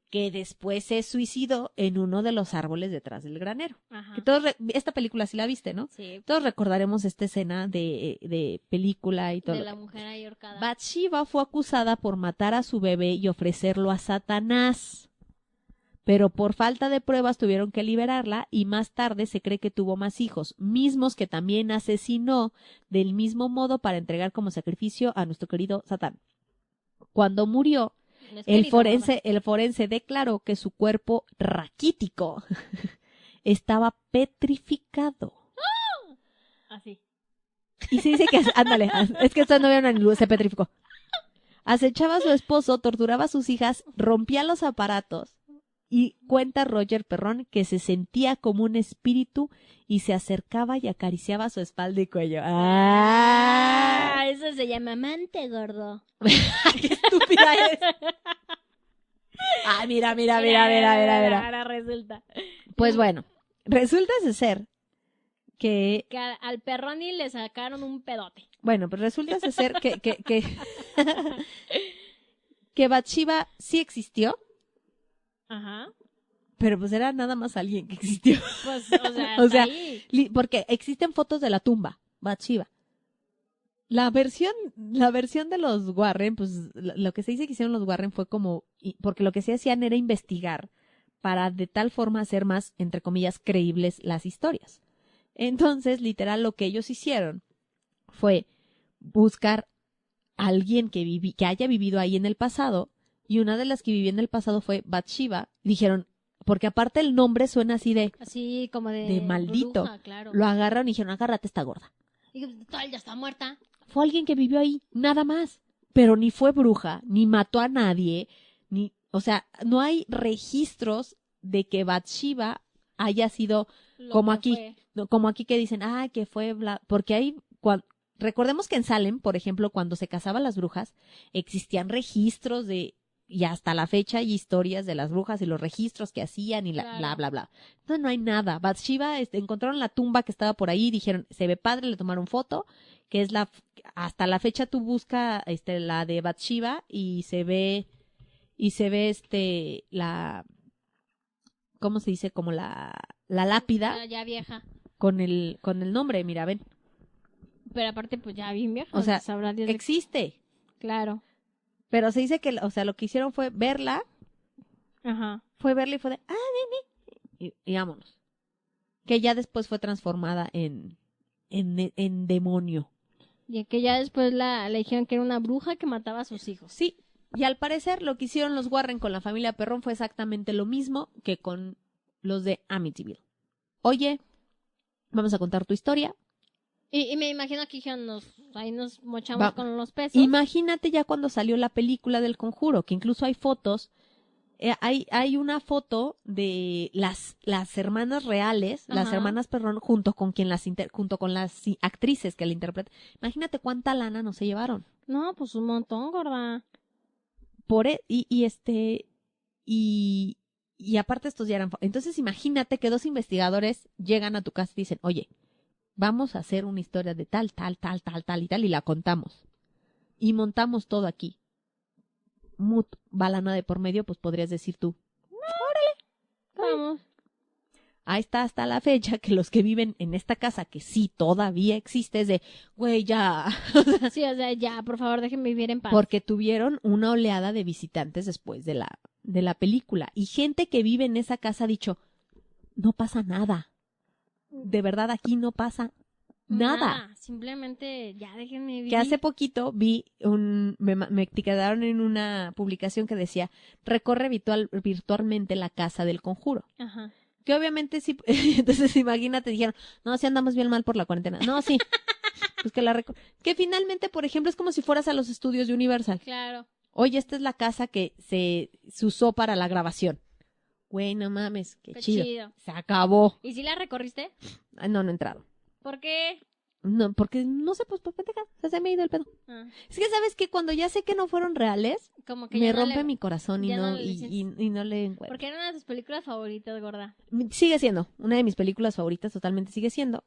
que después se suicidó en uno de los árboles detrás del granero. Ajá. Que esta película sí la viste, ¿no? Sí. Todos recordaremos esta escena de película y todo. De la mujer ahí ahorcada. Bathsheba fue acusada por matar a su bebé y ofrecerlo a Satanás, pero por falta de pruebas tuvieron que liberarla, y más tarde se cree que tuvo más hijos, mismos que también asesinó del mismo modo para entregar como sacrificio a nuestro querido Satán. Cuando murió, No es el querido, forense declaró que su cuerpo raquítico estaba petrificado. Así. Y se dice que, ándale, es que esta no había una luz, se petrificó. Acechaba a su esposo, torturaba a sus hijas, rompía los aparatos. Y cuenta Roger Perrón que se sentía como un espíritu y se acercaba y acariciaba su espalda y cuello. ¡Ah! Eso se llama amante, gordo. ¡Qué estúpida es! ¡Ah, mira! Ahora resulta. Pues bueno, resulta ser que... Que al Perroni le sacaron un pedote. Bueno, pues resulta ser que Bathsheba sí existió, Ajá. pero pues era nada más alguien que existió. Pues, o sea, O sea, ahí. porque existen fotos de la tumba, Bathsheba. La versión de los Warren, pues lo que se dice que hicieron los Warren fue como, porque lo que se hacían era investigar para de tal forma hacer más, entre comillas, creíbles las historias. Entonces, literal, lo que ellos hicieron fue buscar a alguien que haya vivido ahí en el pasado, y una de las que vivió en el pasado fue Bathsheba. Dijeron, porque aparte el nombre suena Así como de maldito. bruja, claro. Lo agarraron y dijeron, agárrate esta gorda. Y total, ya está muerta. Fue alguien que vivió ahí, nada más. Pero ni fue bruja, ni mató a nadie, o sea, no hay registros de que Bathsheba haya sido como aquí, como aquí que dicen, que fue porque hay, recordemos que en Salem, por ejemplo, cuando se casaban las brujas, existían registros y hasta la fecha hay historias de las brujas y los registros que hacían y Claro. bla, bla, bla. Entonces no hay nada. Bathsheba, encontraron la tumba que estaba por ahí, dijeron, se ve padre, le tomaron foto, que es hasta la fecha tú buscas la de Bathsheba y se ve ¿cómo se dice? Como la lápida Ya vieja. con el nombre, mira, ven. Pero aparte, pues ya bien vieja. O sea, sabrá Dios de- existe. Claro. Pero se dice que, o sea, lo que hicieron fue verla Ajá. y fue de, y vámonos. Que ya después fue transformada en demonio. Y que ya después le dijeron que era una bruja que mataba a sus hijos. Sí, y al parecer lo que hicieron los Warren con la familia Perrón fue exactamente lo mismo que con los de Amityville. Oye, vamos a contar tu historia. Y me imagino que dijeron, ahí nos mochamos con los pesos. Imagínate ya cuando salió la película del Conjuro, que incluso hay fotos. Hay una foto de las hermanas reales, las Ajá. hermanas Perrón, junto con las actrices que la interpretan. Imagínate cuánta lana no se llevaron. No, pues un montón, gorda. Y aparte estos ya eran. Entonces imagínate que dos investigadores llegan a tu casa y dicen, oye, vamos a hacer una historia de tal, tal, tal, tal, tal y tal, y la contamos. Y montamos todo aquí. Balana de por medio, pues podrías decir tú. Vamos. Ahí está hasta la fecha que los que viven en esta casa, que sí todavía existe, es de, güey, ya. Sí, o sea, ya, por favor, déjenme vivir en paz. Porque tuvieron una oleada de visitantes después de la película. Y gente que vive en esa casa ha dicho, no pasa nada. De verdad, aquí no pasa nada. Simplemente ya déjenme vivir. Que hace poquito vi me etiquetaron en una publicación que decía, recorre virtualmente la casa del Conjuro. Ajá. Que obviamente sí, entonces imagínate, dijeron, no, sí andamos bien mal por la cuarentena. No, sí, pues que finalmente, por ejemplo, es como si fueras a los estudios de Universal. Claro. Oye, esta es la casa que se usó para la grabación. Güey, no mames, qué chido. Se acabó. ¿Y si la recorriste? No he entrado. ¿Por qué? No, porque no sé, pues pendeja, se me ha ido el pedo. Es que sabes que cuando ya sé que no fueron reales, como que me rompe mi corazón y ya no, no le dices- y no le encuentro. Porque era una de tus películas favoritas, gorda. Sigue siendo una de mis películas favoritas, totalmente sigue siendo.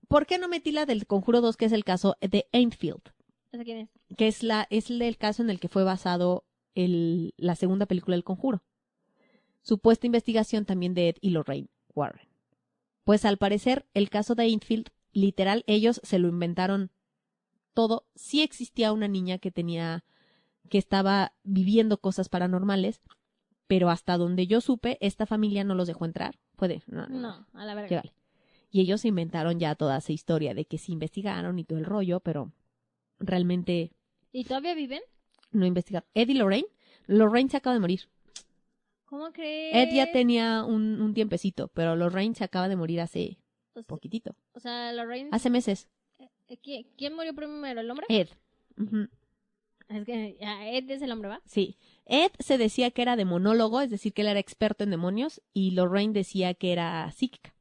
¿Por qué no metí la del Conjuro 2, que es el caso de Enfield? ¿Esa quién es? Que es el caso en el que fue basado la segunda película del Conjuro. Supuesta investigación también de Ed y Lorraine Warren. Pues al parecer, el caso de Enfield, literal, ellos se lo inventaron todo. Sí existía una niña que estaba viviendo cosas paranormales, pero hasta donde yo supe, esta familia no los dejó entrar. No, a la verga. Que vale. Y ellos inventaron ya toda esa historia de que sí investigaron y todo el rollo, pero realmente ¿Y todavía viven? no investigaron. Ed y Lorraine se acaba de morir. ¿Cómo crees? Ed ya tenía un tiempecito, pero Lorraine se acaba de morir hace O sea- poquitito. O sea, Lorraine... Hace meses. ¿Quién murió primero, el hombre? Ed. Ujú. Es que Ed es el hombre, ¿va? Sí. Ed se decía que era demonólogo, es decir, que él era experto en demonios, y Lorraine decía que era psíquica.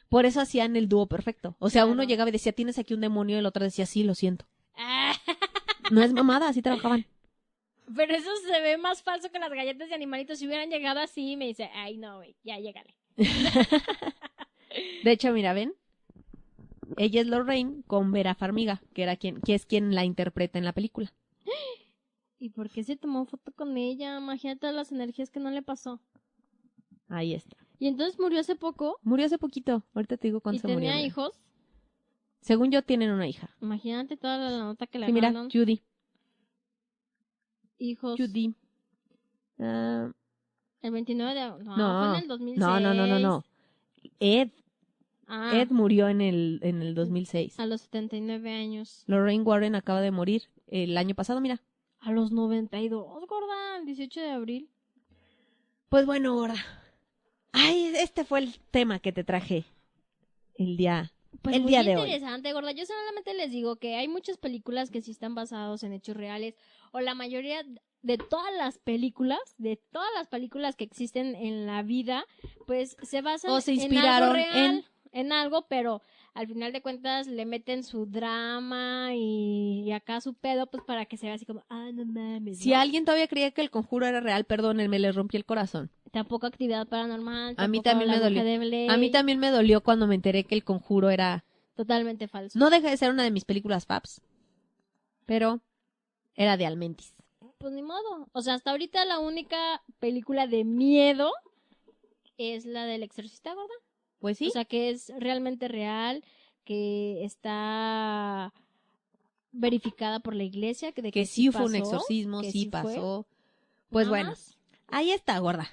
Por eso hacían el dúo perfecto. O sea, Claro. uno llegaba y decía, tienes aquí un demonio, y el otro decía, sí, lo siento. Ah, No es mamada, así trabajaban. pero eso se ve más falso que las galletas de animalitos. Si hubieran llegado así, me dice, ay, no, güey, ya llégale. De hecho, mira, ven. Ella es Lorraine con Vera Farmiga, que es quien la interpreta en la película. ¿Y por qué se tomó foto con ella? Imagínate todas las energías que no le pasó. Ahí está. Y entonces murió hace poco Murió hace poquito. Ahorita te digo y cuándo se murió. tenía mira. hijos. Según yo, tienen una hija. Imagínate toda la nota que le Sí, mira, ganaron. Judy. Hijos. Judy. Ah, El 29 de... No, no, fue en el 2006. no. Ed Ah, Ed murió en el 2006. a los 79 años. Lorraine Warren acaba de morir el año pasado, mira. A los 92, gorda, el 18 de abril. Pues bueno, gorda. Ay, este fue el tema que te traje el día Pues el muy día de hoy. interesante, gorda. Yo solamente les digo que hay muchas películas que sí están basadas en hechos reales, o la mayoría de todas las películas que existen en la vida, pues se basan O se en algo inspiraron real, en algo, pero al final de cuentas le meten su drama y acá su pedo, pues para que se vea así como, ah, no mames, Si ¿no? alguien todavía creía que el conjuro era real, perdónenme, les rompí el corazón. Tampoco Actividad Paranormal, A mí tampoco también La me Bruja dolió. de Blair. A mí también me dolió cuando me enteré que el conjuro era... Totalmente falso. No deja de ser una de mis películas faps, pero era de Almentis. Pues ni modo. O sea, hasta ahorita la única película de miedo es la del Exorcista, gorda. Pues sí. O sea, que es realmente real, que está verificada por la iglesia, de que sí fue un pasó, exorcismo, que sí fue. pasó. Pues Nada bueno, más. ahí está, gorda.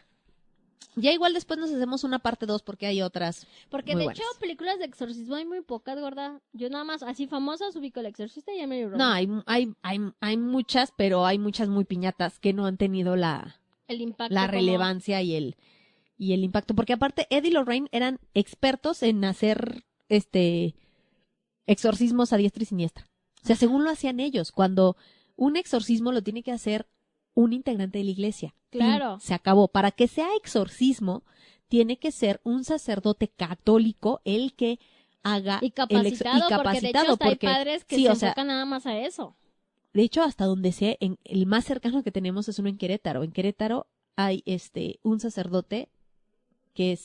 Ya igual después nos hacemos una parte 2 porque hay otras. Porque muy de buenas. hecho, películas de exorcismo hay muy pocas, gorda. Yo nada más, así famosas, ubico El Exorcista y Emily Rose. No, hay muchas, pero hay muchas muy piñatas que no han tenido El impacto la como- relevancia y el impacto. Porque aparte, Ed y Lorraine eran expertos en hacer exorcismos a diestra y siniestra. O sea, según lo hacían ellos, cuando un exorcismo lo tiene que hacer un integrante de la iglesia. Fin, Claro. se acabó. Para que sea exorcismo, tiene que ser un sacerdote católico el que haga Y capacitado, porque de hecho hasta porque hay padres que sí, se o sea, enfocan nada más a eso. de hecho, hasta donde sé, el más cercano que tenemos es uno en Querétaro. En Querétaro hay un sacerdote que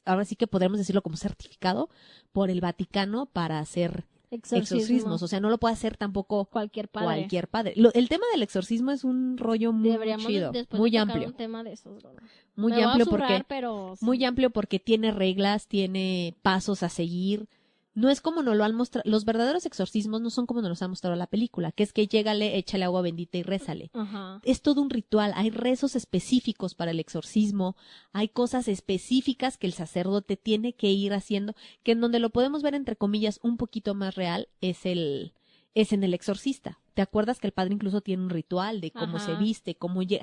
ahora sí que podríamos decirlo como certificado por el Vaticano para hacer exorcismos. O sea, no lo puede hacer tampoco Cualquier padre. cualquier padre. El tema del exorcismo es un rollo muy Deberíamos chido, después muy de tocar amplio, un tema de esos, gorda. muy Me voy a amplio zurrar, porque pero sí. muy amplio porque tiene reglas, tiene pasos a seguir. No es como nos lo han mostrado, los verdaderos exorcismos no son como nos los ha mostrado la película, que es que llégale, échale agua bendita y rézale. Ajá. Es todo un ritual, hay rezos específicos para el exorcismo, hay cosas específicas que el sacerdote tiene que ir haciendo, que en donde lo podemos ver entre comillas un poquito más real es en el exorcista. ¿Te acuerdas que el padre incluso tiene un ritual de cómo Ajá. se viste,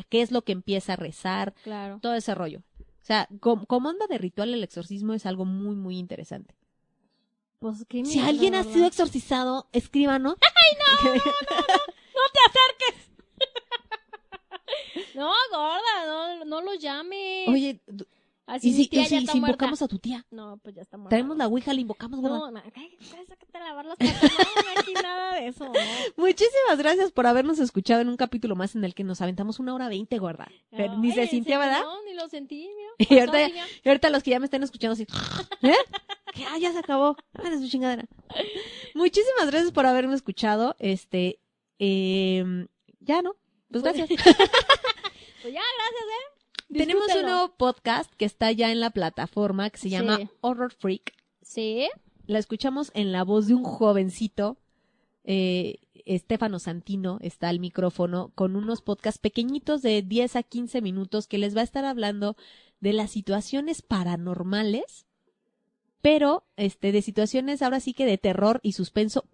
qué es lo que empieza a rezar, Claro. todo ese rollo? O sea, como onda de ritual el exorcismo es algo muy, muy interesante. Pues qué Si mierda, alguien ha gorda. sido exorcizado, escríbanos. No, gorda, no lo llames. Oye, así ¿y mi si, tía y ya si está muerta. invocamos a tu tía? No, pues ya está muerta. Traemos la gorda. ouija, la invocamos, gorda. No, sácate a lavar las patas. No, aquí nada de eso, ¿no? Muchísimas gracias por habernos escuchado en un capítulo más en el que nos aventamos 1 hora 20, gorda. Pero ni se Ay, sintió, sí, ¿verdad? No, ni lo sentí, mira. Y Pasó ahorita, así ya. y ahorita los que ya me están escuchando así, ¿eh? Que ya se acabó. Ah, su chingadera. Muchísimas gracias por haberme escuchado. Ya, ¿no? Pues gracias. Pues ya, gracias, Tenemos un Disfrútenlo. nuevo podcast que está ya en la plataforma que se llama Sí. Horror Freak. Sí. La escuchamos en la voz de un jovencito, Estefano Santino, está al micrófono, con unos podcasts pequeñitos de 10 a 15 minutos que les va a estar hablando de las situaciones paranormales, pero de situaciones ahora sí que de terror y suspenso,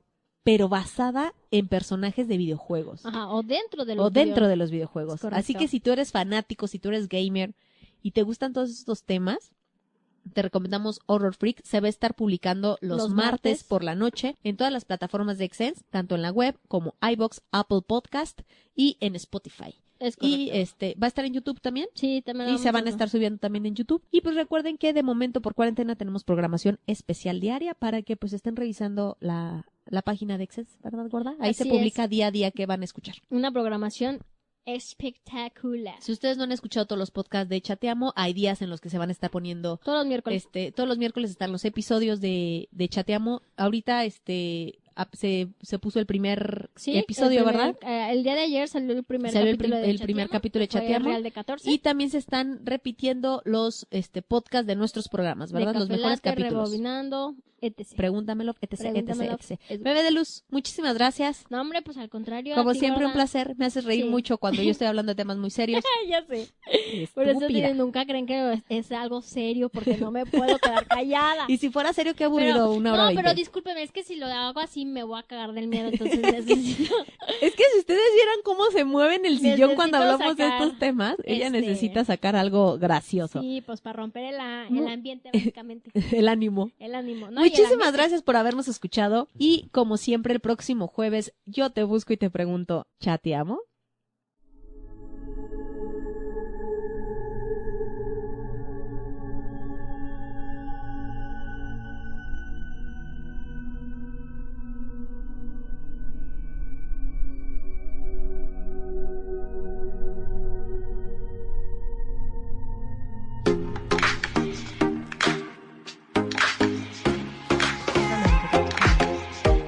pero basada en personajes de videojuegos. Ajá, o dentro de los O dentro videos. de los videojuegos. Es correcto. Así que si tú eres fanático, si tú eres gamer y te gustan todos estos temas, te recomendamos Horror Freak. Se va a estar publicando los martes por la noche en todas las plataformas de Excense, tanto en la web como iVoox, Apple Podcast y en Spotify. Es Y correcto. va a estar en YouTube también. Sí, también. Y se van a estar subiendo también en YouTube. Y pues recuerden que de momento por cuarentena tenemos programación especial diaria para que pues estén revisando la página de Excense, ¿verdad, gorda? Ahí Así se publica día a día que van a escuchar. Una programación espectacular. Si ustedes no han escuchado todos los podcasts de Chateamo, hay días en los que se van a estar poniendo Todos los miércoles. todos los miércoles están los episodios de Chateamo. Ahorita se puso el primer episodio, ¿verdad? El día de ayer salió el primer capítulo de Chateamo. Real de 14. Y también se están repitiendo los podcasts de nuestros programas, ¿verdad? De Los mejores Café Latte, capítulos. Rebobinando, etc. Pregúntamelo, etc, Pregúntamelo, etc. etc. Bebé de Luz, muchísimas gracias. No, hombre, pues al contrario. Como a ti, siempre, un gorda. placer. Me haces reír Sí. mucho cuando yo estoy hablando de temas muy serios. Ya sé. Por eso Estúpida. nunca creen que es algo serio porque no me puedo quedar callada. Y si fuera serio, qué aburrido, una hora No, 20. pero discúlpeme, es que si lo hago así me voy a cagar del miedo, entonces necesito... Es que si ustedes vieran cómo se mueve en el sillón cuando Necesito hablamos de sacar, estos temas, ella necesita sacar algo gracioso. Sí, pues para romper el ambiente, básicamente. El ánimo. El ánimo. No, y el Muchísimas ambiente. gracias por habernos escuchado y como siempre el próximo jueves yo te busco y te pregunto, ¿chateamo?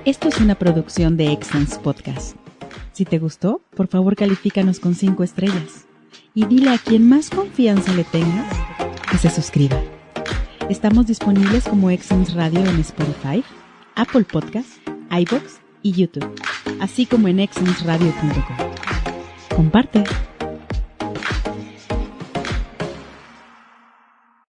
Esto es una producción de Excense Podcast. Si te gustó, por favor califícanos con 5 estrellas y dile a quien más confianza le tengas que se suscriba. Estamos disponibles como Excense Radio en Spotify, Apple Podcasts, iVoox y YouTube, así como en excenseradio.com. Comparte.